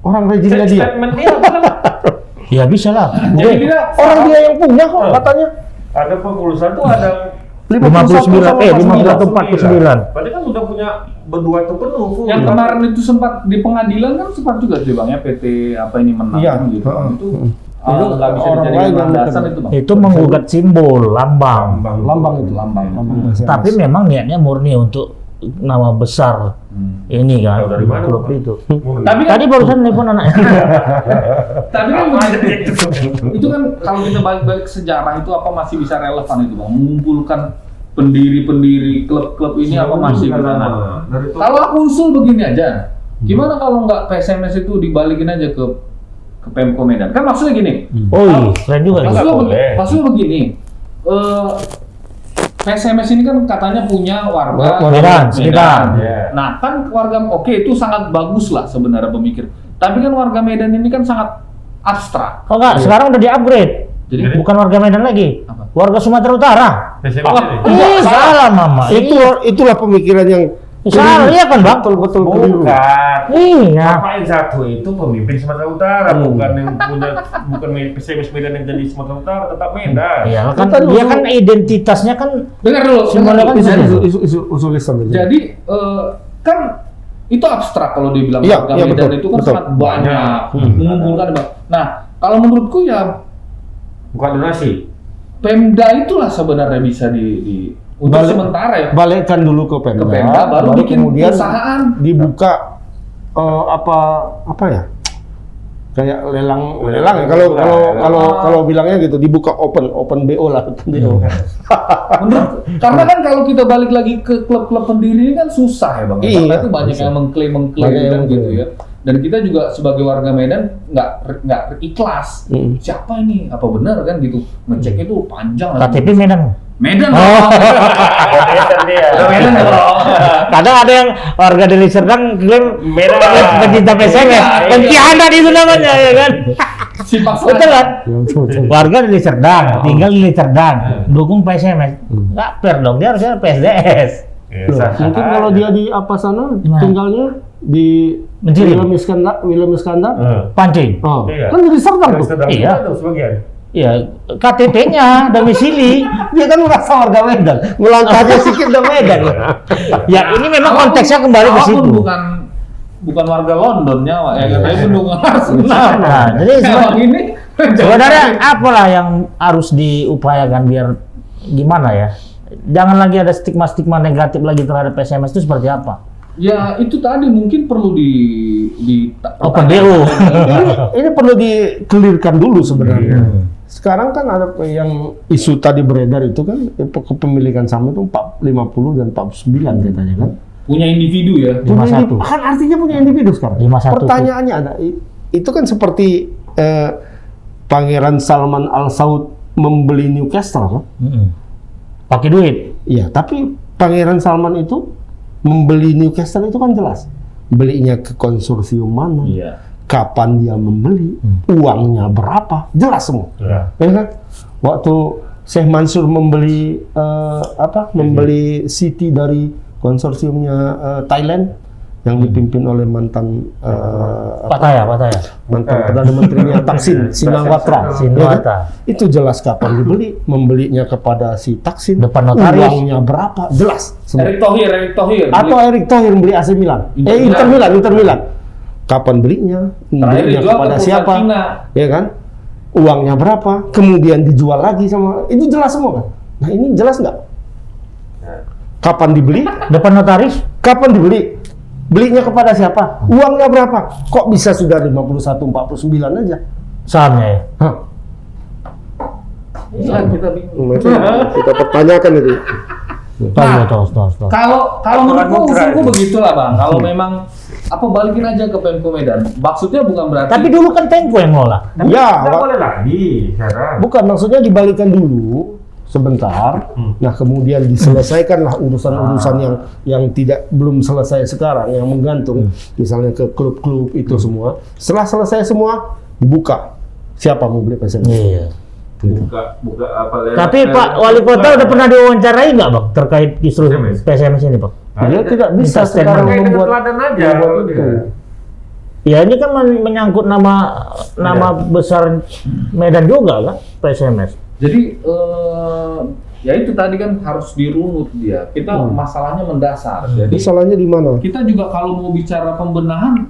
Orang rejimnya dia. Statement dia apa lah? Ya bisa lah. Jadi dia Orang dia yang punya kok katanya. Ada pengurus tuh ada 59, 49. Berarti kan udah punya berdua itu penuh. full. yang kemarin itu sempat di pengadilan kan sempat juga sih Bang ya, PT apa ini menang Iya. kan gitu. Itu Itu nggak bisa orang lain dijadikan yang landasan betul. itu Bang. Itu menggugat simbol, lambang. Lambang itu. Lambang. Tapi memang niatnya murni untuk nama besar ini kan, Tahu dari mana, klub Bang? itu. Tapi kan, Tadi barusan nelfon anaknya. tapi kan itu kan kalau kita balik-balik ke sejarah itu apa masih bisa relevan itu Bang? Mengumpulkan pendiri-pendiri klub-klub ini apa masih bisa? Nah, kalau aku usul begini aja, gimana kalau nggak PSMS itu dibalikin aja ke Pemko Medan? Kan maksudnya gini, Oh iya, keren juga. Nggak itu. boleh. maksudnya begini, PSMS ini kan katanya punya warga Medan, sekitar. Ya. Nah kan warga, oke itu sangat bagus lah sebenarnya pemikir. Tapi kan warga Medan ini kan sangat abstrak. Oh enggak, sekarang udah di-upgrade. Jadi Bukan warga Medan lagi. Apa? Warga Sumatera Utara. PSMS Ih, ini. salah mama. Itulah pemikiran yang Salah, iya kan Bang? betul keliru. Bukan. Iya. Bapak yang satu itu pemimpin Sumatera Utara, bukan yang punya PSMS Medan yang jadi Sumatera Utara, tetap Medan. Iya kan Kita dia usul- kan identitasnya kan dengar dulu. Simbolnya kan dengar dulu. Usul Islam aja. Jadi kan itu abstrak kalau dibilang Iya, warga iya, Medan betul, itu kan betul. sangat banyak mengumpulkan. Nah kalau menurutku ya Bukan donasi. Pemda itulah sebenarnya bisa di untuk sementara ya. Balikkan dulu ke Pemda, Ke Pemda, baru bikin kemudian perusahaan. dibuka apa ya? Kayak lelang ya. Kalau bilangnya gitu, dibuka open BO lah, BO. Menurut, karena kan kalau kita balik lagi ke klub-klub pendiri ini kan susah ya Bang. Iya, Karena itu banyak yang mengklaim Banyak yang kan gitu mengklaim. ya. Dan kita juga sebagai warga Medan nggak ikhlas. Siapa ini? Apa benar kan gitu? Ngecek itu panjang. KTP Medan. Medan. Oh. Medan dong. Kadang ada yang warga Deli Serdang klaim Medan. pencinta PSMS. Pengkhianat itu namanya ya kan. Si Pak Betul kan? Betul. Warga Deli Serdang, tinggal di Deli Serdang, dukung PSMS. Nggak fair dong, dia harusnya PSDS. Mungkin kalau dia di apa sana, Gimana? tinggalnya di Menciri. William Iskandar. Pancing. Oh, Iya. kan jadi Serdang tuh. Sedang Iya. ada tuh sebagian. Ya, KTP-nya, domisili. Dia kan merasa warga Medan, melangkahnya sedikit udah Medan. Ya, ini memang konteksnya kembali ke situ. Bukan warga Londonnya, Pak. Ya katanya pendukung Arsenal. Nah, jadi Emang ini sebenarnya apalah yang harus diupayakan biar gimana ya? Jangan lagi ada stigma-stigma negatif lagi terhadap PSMS itu seperti apa? ya itu tadi mungkin perlu Open BO. Ini perlu dikelirkan dulu sebenarnya. Sekarang kan ada yang isu tadi beredar itu kan kepemilikan saham itu 50 dan 49 katanya kan. punya individu ya. 51. Kan artinya punya individu sekarang. 51. Pertanyaannya ada, itu kan seperti Pangeran Salman Al Saud membeli Newcastle kan? Pakai duit. Iya, tapi Pangeran Salman itu membeli Newcastle itu kan jelas. Belinya ke konsorsium mana? Iya. Kapan dia membeli? Uangnya berapa? Jelas semua. Ya. Ya kan? Waktu Syekh Mansur membeli membeli City dari konsorsiumnya Thailand yang dipimpin oleh mantan Pataya. mantan Perdana Menterinya Thaksin Shinawatra. Shinawatra. Itu jelas kapan dibeli, membelinya kepada si Thaksin, Depan notaris. uangnya berapa, jelas. semua. Erick Thohir. Atau Erick Thohir beli AC Milan. Inter Milan. Kapan belinya dijual kepada ke siapa? Cina. Ya kan? Uangnya berapa? Kemudian dijual lagi sama, itu jelas semua kan? Nah ini jelas nggak? Kapan dibeli? Depan notaris. Kapan dibeli? Belinya kepada siapa? Uangnya berapa? Kok bisa sudah 51-49 aja? Sahamnya ya. Hah? Iya, kita bingung. Kita pertanyakan itu. Tahu. Kalau menurutku usulku begitulah Bang. Kalau memang balikin aja ke Pemko Medan. Maksudnya bukan berarti. Tapi dulu kan Pemko yang ngelola. Ya, Nggak boleh lagi sekarang. bukan maksudnya dibalikan dulu sebentar. Nah, kemudian diselesaikanlah urusan-urusan yang belum selesai sekarang, yang menggantung misalnya ke klub-klub itu semua. Setelah selesai semua dibuka. Siapa mau beli PSMS? Iya. Buka apa lewat- Tapi Pak Wali Kota udah pernah diwawancarai nggak Bang terkait kisru PSMS ini Pak? Dia tidak bisa Minta sekarang Kayak membuat teladan aja. membuat itu. Ya ini kan menyangkut nama besar Medan juga kan PSMS. Jadi ya itu tadi kan harus dirunut dia. Kita masalahnya mendasar. Jadi Masalahnya di mana? kita juga kalau mau bicara pembenahan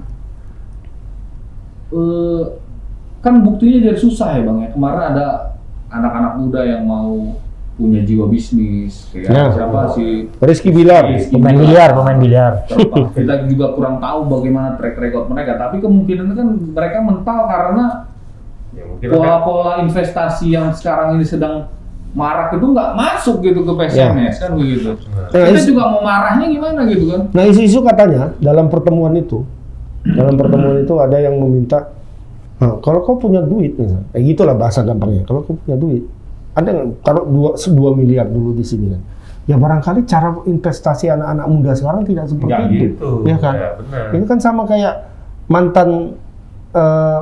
kan buktinya jadi susah ya Bang ya. Kemarin ada anak-anak muda yang mau punya jiwa bisnis kayak Ya. siapa sih Rizky Bilar. Pemain biliar. kita juga kurang tahu bagaimana track record mereka, tapi kemungkinan kan mereka mental karena Ya, mungkin pola-pola investasi yang sekarang ini sedang marak itu nggak masuk gitu ke PSMS kan begitu. Nah, Kita juga mau marahnya gimana gitu kan? Nah, isu-isu katanya dalam pertemuan itu ada yang meminta, nah, kalau kau punya duit misalnya, gitulah bahasa gampangnya. Kalau kau punya duit, ada nggak taruh 2 miliar dulu di sini kan? Ya barangkali cara investasi anak-anak muda sekarang tidak seperti nggak itu, gitu. ya kan? Ya, benar. Ini kan sama kayak mantan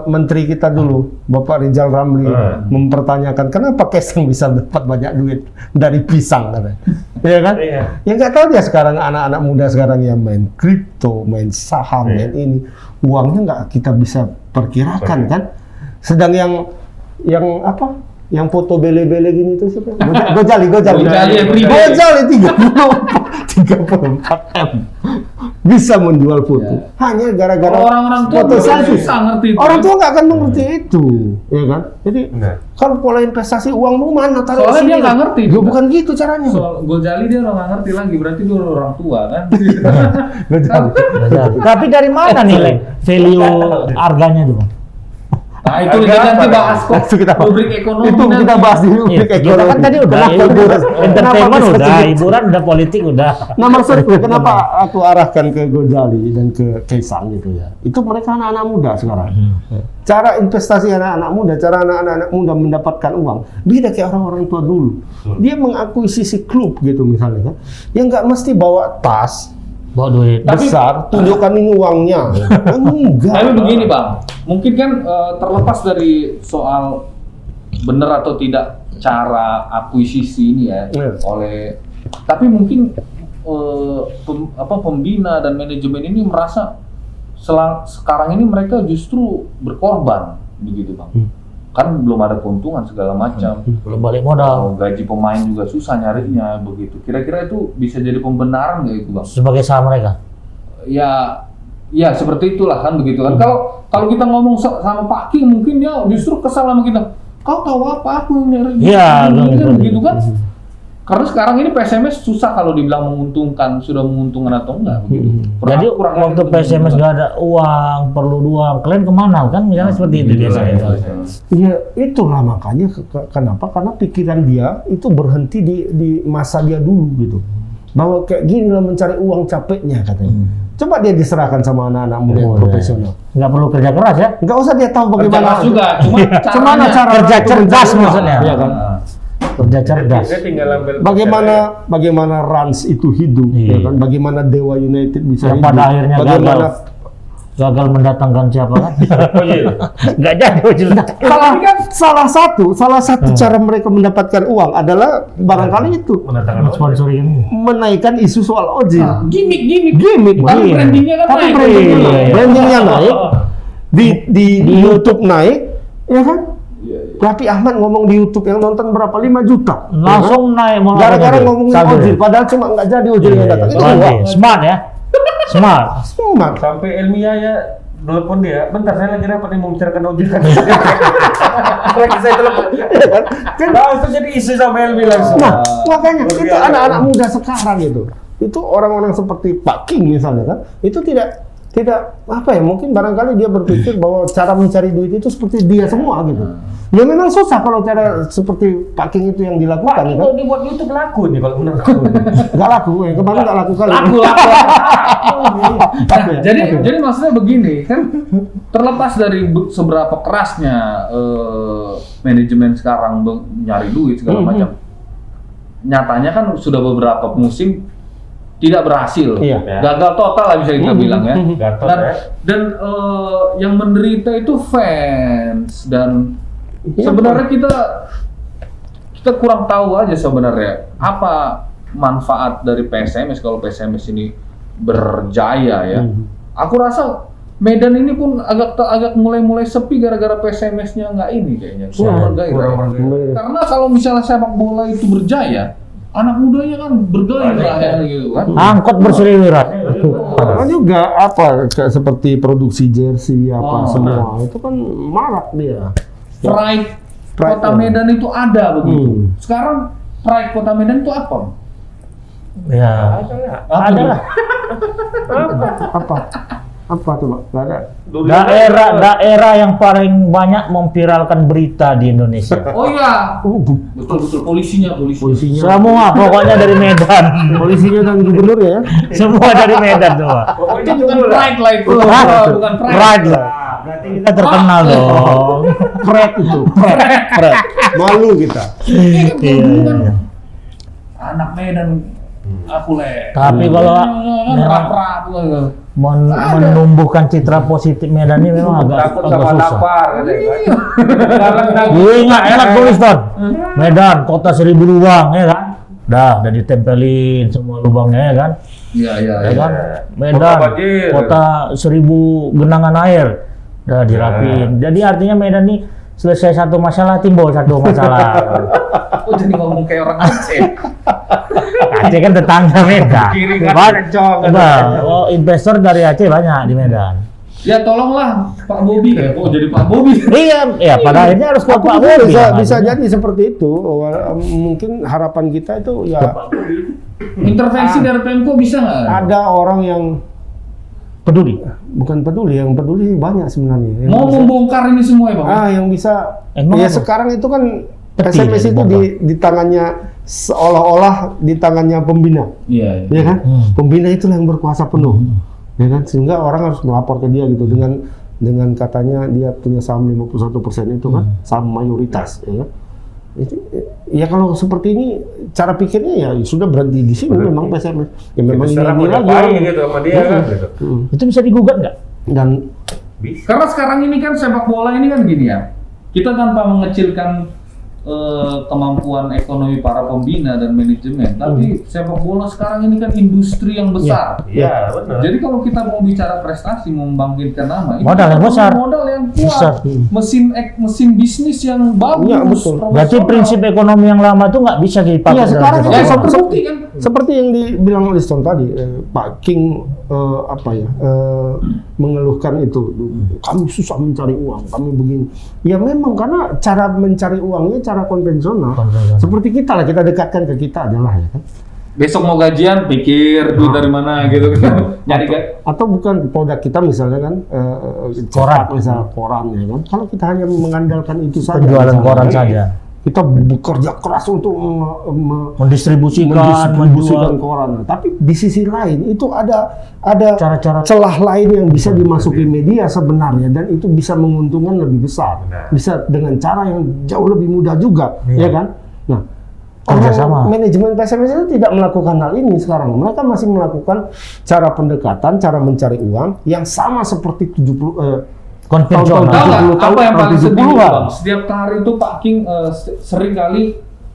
menteri kita dulu, Bapak Rizal Ramli, mempertanyakan kenapa Kaisang bisa dapat banyak duit dari pisang katanya. Ya kan? Iya. Ya nggak tahu dia sekarang anak-anak muda sekarang yang main kripto, main saham, main ini, uangnya nggak kita bisa perkirakan kan. Sedang yang yang foto bele-bele gini itu siapa? Gojali Gojali everyday. Gojali 34 M bisa menjual foto hanya gara-gara Kalau orang-orang tua foto juga selfie. susah ngerti itu. Orang tua nggak akan mengerti itu, ya kan? Jadi Benar. kalau pola investasi uangmu mana taruh Soalnya di sini dia nggak kan? ngerti Ya, juga. bukan gitu caranya. Soal Gojali dia udah nggak ngerti lagi, berarti dia orang tua kan? Gojali. Tapi dari mana nilai value harganya tuh Bang? Nah itu nanti bahas kok Itu kita rubrik ekonomi itu nanti. kita bahas di Iya, rubrik kita ekonomi. kan tadi udah Kenapa hiburan, bisa- entertainment kenapa udah, bisa- hiburan udah, politik udah. Nah maksudku kenapa aku arahkan ke Gojali dan ke Kaisang gitu ya? Itu mereka anak-anak muda sekarang. Cara investasi anak-anak muda, cara anak-anak muda mendapatkan uang beda kayak orang-orang tua dulu. Dia mengakuisisi klub gitu misalnya kan, yang nggak mesti bawa tas Bawa duit. besar, tunjukkan ini uangnya. Enggak. Tapi begini Bang, mungkin kan terlepas dari soal benar atau tidak cara akuisisi ini ya oleh, tapi mungkin pembina dan manajemen ini merasa sekarang ini mereka justru berkorban begitu Bang. kan belum ada keuntungan segala macam. Belum balik modal. Gaji pemain juga susah nyarinya begitu. Kira-kira itu bisa jadi pembenaran nggak itu Bang? Sebagai saham mereka. Ya seperti itulah kan begitu kan. Kalau kita ngomong sama Pak King mungkin dia justru kesal sama kita. Kau tahu apa aku yang nyari? Iya, kan begitu kan. Karena sekarang ini PSMS susah kalau dibilang menguntungkan, sudah menguntungkan atau enggak begitu. Jadi waktu PSMS nggak ada uang, perlu uang, kalian kemana kan? Misalnya seperti itu biasanya. Ya itulah makanya kenapa? Karena pikiran dia itu berhenti di masa dia dulu gitu. Bahwa kayak gini lah mencari uang capeknya katanya. Coba dia diserahkan sama anak-anak muda yang profesional. Nggak perlu kerja keras ya? Nggak usah dia tahu bagaimana. Kerja juga, cuma cara kerja itu cerdas mencari uang. maksudnya. Iya kan? Kerja cerdas. Dia tinggal ambil Bagaimana Rans itu hidup, Iya. ya kan? Bagaimana Dewa United bisa Yang hidup. pada akhirnya Bagaimana gagal mendatangkan siapa kan? Oh iya. Nggak jadi Ojil. salah satu cara mereka mendapatkan uang adalah barangkali itu Mendatangkan Sponsori ini. menaikkan isu soal ojil. Gimik. Gimik, Tapi Iya. brandingnya kan tapi naik. brandingnya Iya. naik, brandingnya naik, di YouTube naik, ya kan? Raffi Ahmad ngomong di YouTube yang nonton berapa? 5 juta. Langsung naik malah Gara-gara apa ngomongin Saldo. ojil, padahal cuma nggak jadi ojil yang datang. Itu Iya, uang. Smart ya. Smart. Smart. Sampai Elmia ya telepon dia, bentar saya lagi rapat nih mau bicarakan ojil. Lagi saya telepon. Langsung jadi isu sama Elmi langsung. Nah, makanya Luar itu biasa. anak-anak muda sekarang itu orang-orang seperti Pak King misalnya kan, itu tidak apa ya, mungkin barangkali dia berpikir bahwa cara mencari duit itu seperti dia semua gitu. Ya memang susah kalau cara seperti Pak King itu yang dilakukan ya kan. Kalau dibuat YouTube laku nih kalau menurut aku. Nggak laku, ya kemarin nggak laku kali. Laku. Tapi ya, Jadi maksudnya begini kan, terlepas dari seberapa kerasnya manajemen sekarang nyari duit segala macam, nyatanya kan sudah beberapa musim tidak berhasil, Iya. gagal total lah bisa kita bilang ya. Gatot Dan, ya. dan yang menderita itu fans dan Iya, sebenarnya kita kurang tahu aja sebenarnya apa manfaat dari PSMS kalau PSMS ini berjaya ya. Aku rasa Medan ini pun agak mulai sepi gara-gara PSMS-nya nggak ini kayaknya. Kurang bergairah. Karena kalau misalnya sepak bola itu berjaya, anak mudanya kan bergairah ya gitu kan. Angkot berseliweran. Kan juga apa kayak seperti produksi jersey apa semua itu kan marak dia. Pride Pride, Kota ya. Medan itu ada begitu. Sekarang Pride Kota Medan itu apa? Ya. Ada lah. Apa coba? Nggak ada. Daerah yang paling banyak memviralkan berita di Indonesia. Oh iya, betul polisinya. Semua pokoknya dari Medan. Polisinya dan gubernur ya. Semua dari Medan semua. Itu bukan Pride lah itu. Hah? Bukan Pride. Pride lah. Berarti kita terkenal dong. Pret itu. Pret. Malu kita. Iya. Anak Medan aku Tapi kalau menumbuhkan citra positif Medan ini memang Takut agak sama susah. lapar katanya kan. Gue ingat tulis Ton. Medan kota 1000 lubang ya kan. Udah ditempelin semua lubangnya ya kan. Iya. Ya kan? Medan Kota banjir. kota 1000 genangan air. Udah dirapiin. Jadi artinya Medan ini selesai satu masalah timbul satu masalah. Aku jadi ngomong kayak orang Aceh. Aceh kan tetangga Medan. Kiri kan kencong. Investor dari Aceh banyak di Medan. Ya tolonglah Pak Bobi kayak kok jadi Pak Bobi. Iya, ya pada akhirnya harus ke Pak Bobi. Bisa jadi seperti itu. Mungkin harapan kita itu ya Intervensi dari Pemko bisa nggak? ada orang yang peduli. bukan peduli, yang peduli banyak sebenarnya. Yang Mau bisa- membongkar ini semua ya Bang? yang bisa Emang ya apa? sekarang itu kan Peti SMS ya, itu dibongkar. di tangannya seolah-olah di tangannya pembina, Iya. ya kan? Pembina itulah yang berkuasa penuh, ya kan? Sehingga orang harus melapor ke dia gitu dengan katanya dia punya saham 51% itu kan saham mayoritas, ya kan? Ya kalau seperti ini cara pikirnya ya sudah berhenti di sini memang PSMS. Ya memang Sekarang ini mau lagi. diapain gitu sama dia kan gitu. Itu bisa digugat nggak? Dan Bisa. Karena sekarang ini kan sepak bola ini kan gini ya. Kita tanpa mengecilkan kemampuan ekonomi para pembina dan manajemen, tapi sepak bola sekarang ini kan industri yang besar. Iya, benar. Jadi kalau kita mau bicara prestasi, mau membangkitkan nama, Modal yang besar. modal yang Besar. kuat, mesin bisnis yang bagus. Iya, betul. Berarti prinsip ekonomi yang lama tuh nggak bisa dipakai. Iya, sekarang dalam Ya, sepak bola. terbukti kan. Seperti yang dibilang oleh Stone tadi, Pak King mengeluhkan itu, kami susah mencari uang, kami begini. Ya memang karena cara mencari uangnya cara konvensional. Seperti kita lah, kita dekatkan ke kita adalah ya kan. Besok mau gajian, pikir duit dari mana gitu kan. Nyari kan. Atau bukan produk kita misalnya kan cetak misalnya koran ya kan. Kalau kita hanya mengandalkan itu saja, Penjualan misalnya, koran kan, saja. kita bekerja keras untuk Mendistribusikan, mendistribusikan menjual. koran. Tapi di sisi lain itu ada Cara-cara. celah lain yang bisa dimasuki media sebenarnya dan itu bisa menguntungkan lebih besar. Benar. Bisa dengan cara yang jauh lebih mudah juga, Iya. ya kan? Nah, Kerjasama. manajemen PSMS itu tidak melakukan hal ini sekarang. Mereka masih melakukan cara pendekatan, cara mencari uang yang sama seperti 70 Konvensional. Tahu nggak 70 tahun, apa yang paling tahun sedih 70-an. Bang? Setiap hari itu Pak King sering kali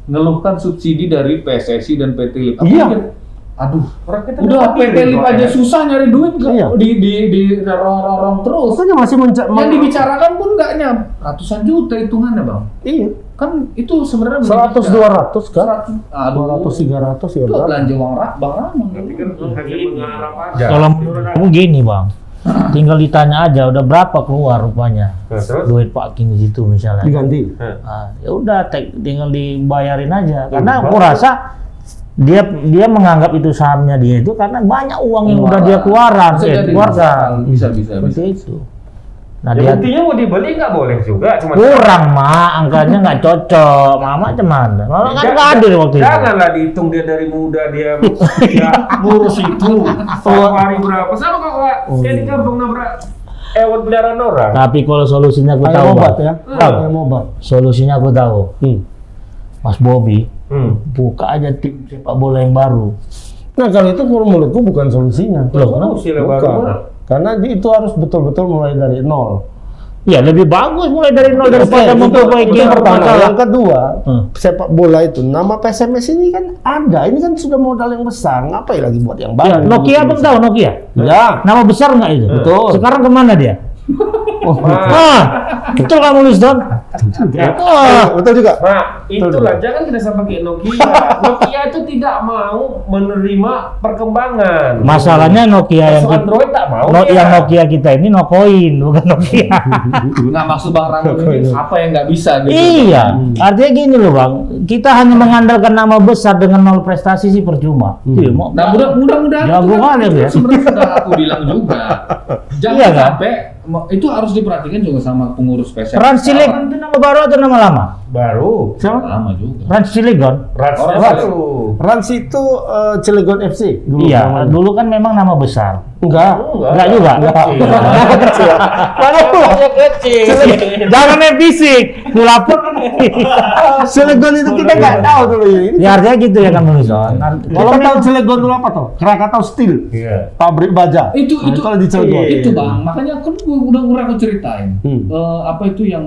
ngeluhkan subsidi dari PSSI dan PT LIP. Aku Iya. pikir, aduh, Orang kita udah dapat PT pilih LIP kok, aja ya. susah nyari duit Iya. di rorong terus. Makanya masih Yang dibicarakan pun nggak nyampe ratusan juta hitungannya Bang. Iya. Kan itu sebenarnya 100-200 kan? 200 200-300 ya itu berapa? belanja uang Bang Ramang. Tapi kan hanya mengharap aja. Kalau menurut aku gini bang, tinggal ditanya aja udah berapa keluar rupanya Nah, terus? duit Pak King di situ misalnya. Diganti. Ah, ya udah tinggal dibayarin aja. Karena aku rasa dia menganggap itu sahamnya dia itu karena banyak uang yang udah dia keluarkan. Bisa. Seperti itu. Nah Ya dia buktinya mau dibeli nggak boleh juga, cuma kurang mak, angkanya nggak cocok. Mama cuman, mama kan nggak adil waktu itu. Janganlah dihitung dia dari muda dia ngurus itu. Hari berapa? Sama kakak, saya di kampung nabrak hewan peliharaan orang. Tapi kalau solusinya aku Kayak tahu, obat Bang. ya. Kayak obat. Solusinya aku tahu. Mas Bobby, buka aja tim sepak bola yang baru. Nah kalau itu menurutku bukan solusinya. Solusi lah baru. Bukan. Karena itu harus betul-betul mulai dari nol. Ya lebih bagus mulai dari nol daripada memperbaiki Itu yang pertama. bermasalah. Yang kedua, sepak bola itu nama PSMS ini kan ada. Ini kan sudah modal yang besar. Ngapain lagi buat yang Ya, baru? Nokia abang tahu Nokia? Ya. Nama besar nggak itu? Betul. Sekarang kemana dia? Betul kamu nulis Don? Betul juga. Nah, itulah jangan kita sampai pakai Nokia. Nokia itu tidak mau menerima perkembangan. Masalahnya Nokia yang Masuk Android tak mau. dia. yang Nokia kita ini Nokoin bukan Nokia. Nggak maksud Bang Ramon ini apa yang nggak bisa gitu. Iya, artinya gini loh bang, kita hanya mengandalkan nama besar dengan nol prestasi sih percuma. Iya, mau. Nah mudah-mudahan Jago itu kali ya. sebenarnya sudah aku bilang juga. Jangan Iya, kan? sampai itu harus diperhatikan juga sama pengurus PSM. Rans Cilegon itu nama baru atau nama lama? Baru. Lama juga. Rans Cilegon. Rans Orang baru. Rans itu Cilegon FC dulu. Iya, namanya. dulu kan memang nama besar. Enggak. Enggak juga. Kecil. Mana pula? Kecil. Jangan main fisik. Dilapor. Cilegon itu kita nggak tahu dulu ini. Ya artinya gitu ya kan Munison. Kalau tahu Cilegon dulu apa tuh? Krakatau Steel. Iya. Pabrik baja. Itu Kalau di Cilegon. itu Bang, makanya kan udah aku ceritain. Apa itu yang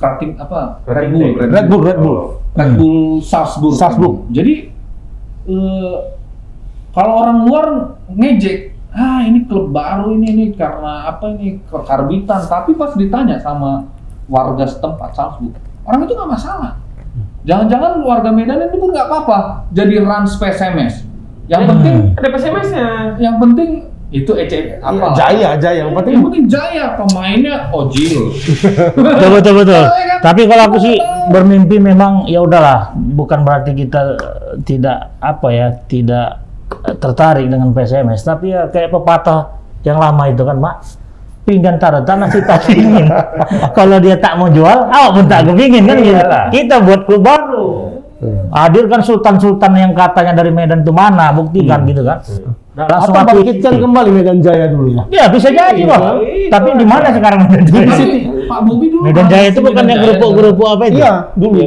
Krating apa? Red Bull. Red Bull Salzburg. Jadi kalau orang luar ngejek, ini klub baru ini karena apa ini karbitan. Tapi pas ditanya sama warga setempat Salzburg, orang itu nggak masalah. Jangan-jangan warga Medan itu pun nggak apa-apa jadi Rans PSMS. Yang penting Ada PSMS-nya. yang penting itu apa? Jaya. Yang penting Yang penting Jaya, pemainnya Ojil. Betul. Tapi kalau aku sih bermimpi memang ya udahlah, bukan berarti kita tidak tertarik dengan PSMS, tapi ya kayak pepatah yang lama itu kan, Mak. Pinggan taruh tanah si tak ingin. Kalau dia tak mau jual, awak pun tak kepingin kan gitu. Kita buat klub baru. Hadirkan sultan-sultan yang katanya dari Medan itu mana, buktikan gitu kan. langsung Atau aku bangkitkan kembali Medan Jaya dulu ya. Ya bisa jadi Bang. Tapi di mana sekarang Medan Jaya? Pak Bobi dulu. Medan Jaya itu bukan yang gerupuk-gerupuk apa itu? Iya, dulu.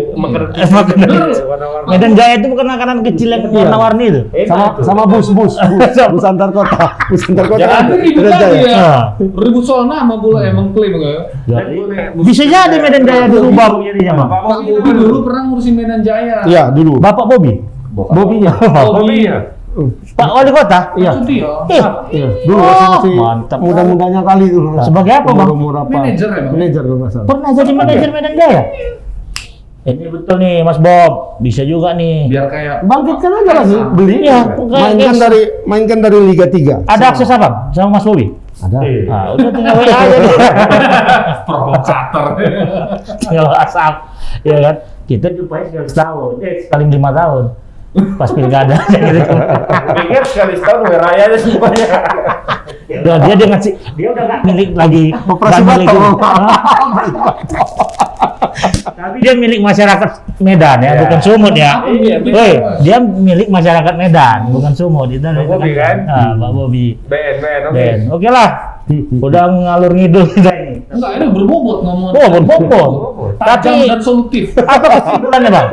Medan Jaya itu bukan makanan kecil yang warna-warni itu. Sama bus antar kota. Bus antar kota. Jangan ribut Medan lagi Jaya. ya. Ribut soal nama pula emang klaim enggak? Bisa jadi Medan Jaya dulu baru jadinya Bang. Pak Bobi dulu pernah ngurusin Medan Jaya. Iya, dulu. Bapak Bobi. Bobinya. Bobi ya. Pak Wali Kota. Iya. Sudio. Iya. Dulu masih mantap. muda-mudanya kali dulu. Sebagai apa, Bang? Umur apa? Manajer ya, Bang? Manajer kalau nggak salah. Pernah jadi manajer Medan Jaya. Ini betul nih Mas Bob, bisa juga nih. Biar kayak Bangkitkan aja lagi, beli. Iya, mainkan dari Liga 3. Ada akses apa sama Mas Bobi? Ada. Nah, udah tinggal WA aja deh. provokator. Tinggal WhatsApp, ya kan? Kita jumpai sekali setahun, sekali 5 tahun. Pas pilkada aja gitu. Pikir sekali setahun raya aja semuanya. Udah dia ngasih, dia udah nggak milik lagi. Operasi nggak milik- Batok. Tapi dia milik masyarakat Medan ya, bukan Sumut ya. Iya, Woi, dia milik masyarakat Medan, bukan Sumut. Itu Pak Bobi kan? Pak Bobi. Ben, oke. Ben, oke lah. Udah ngalur ngidul kita ini. Enggak, ini berbobot ngomong. Oh, berbobot. Tajam Tapi dan solutif. apa kesimpulannya, Bang?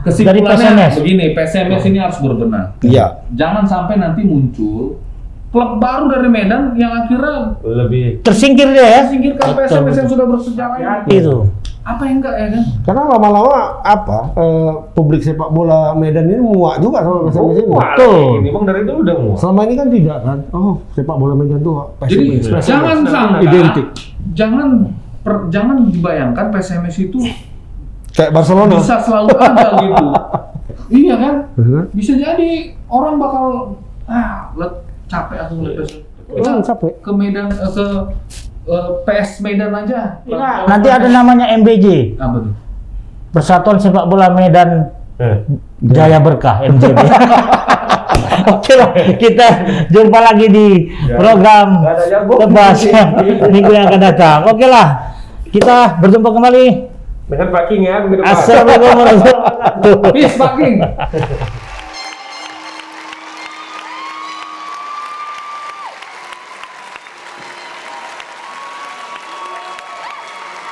Kesimpulannya PSMS. begini, PSMS ini harus berbenah. Iya. Jangan sampai nanti muncul klub baru dari Medan yang akhirnya Lebih Tersingkir dia ya. singkirkan PSMS yang sudah bersejarah ini. Itu. Apa yang enggak ya kan? Karena lama-lama publik sepak bola Medan ini muak juga sama PSMS ini. Betul. Ini Bang dari dulu udah muak. Selama ini kan tidak kan. Oh, sepak bola Medan tuh Jadi PSMS. jangan sangka Identik. jangan dibayangkan PSMS itu Kayak Barcelona. bisa selalu ada gitu. Iya kan? Bener. Bisa jadi orang bakal capek aku ngeliat PSMS. Kita Capek. ke Medan ke PS Medan aja. Nanti ada namanya MBJ. Apa tuh? Persatuan Sepak Bola Medan Jaya Berkah MJB. Oke lah, kita jumpa lagi di program Nggak ada jago. Tebas minggu yang akan datang. Oke lah, kita berjumpa kembali. Dengan Pak King ya minggu depan. Assalamualaikum warahmatullahi wabarakatuh. Peace, Pak King.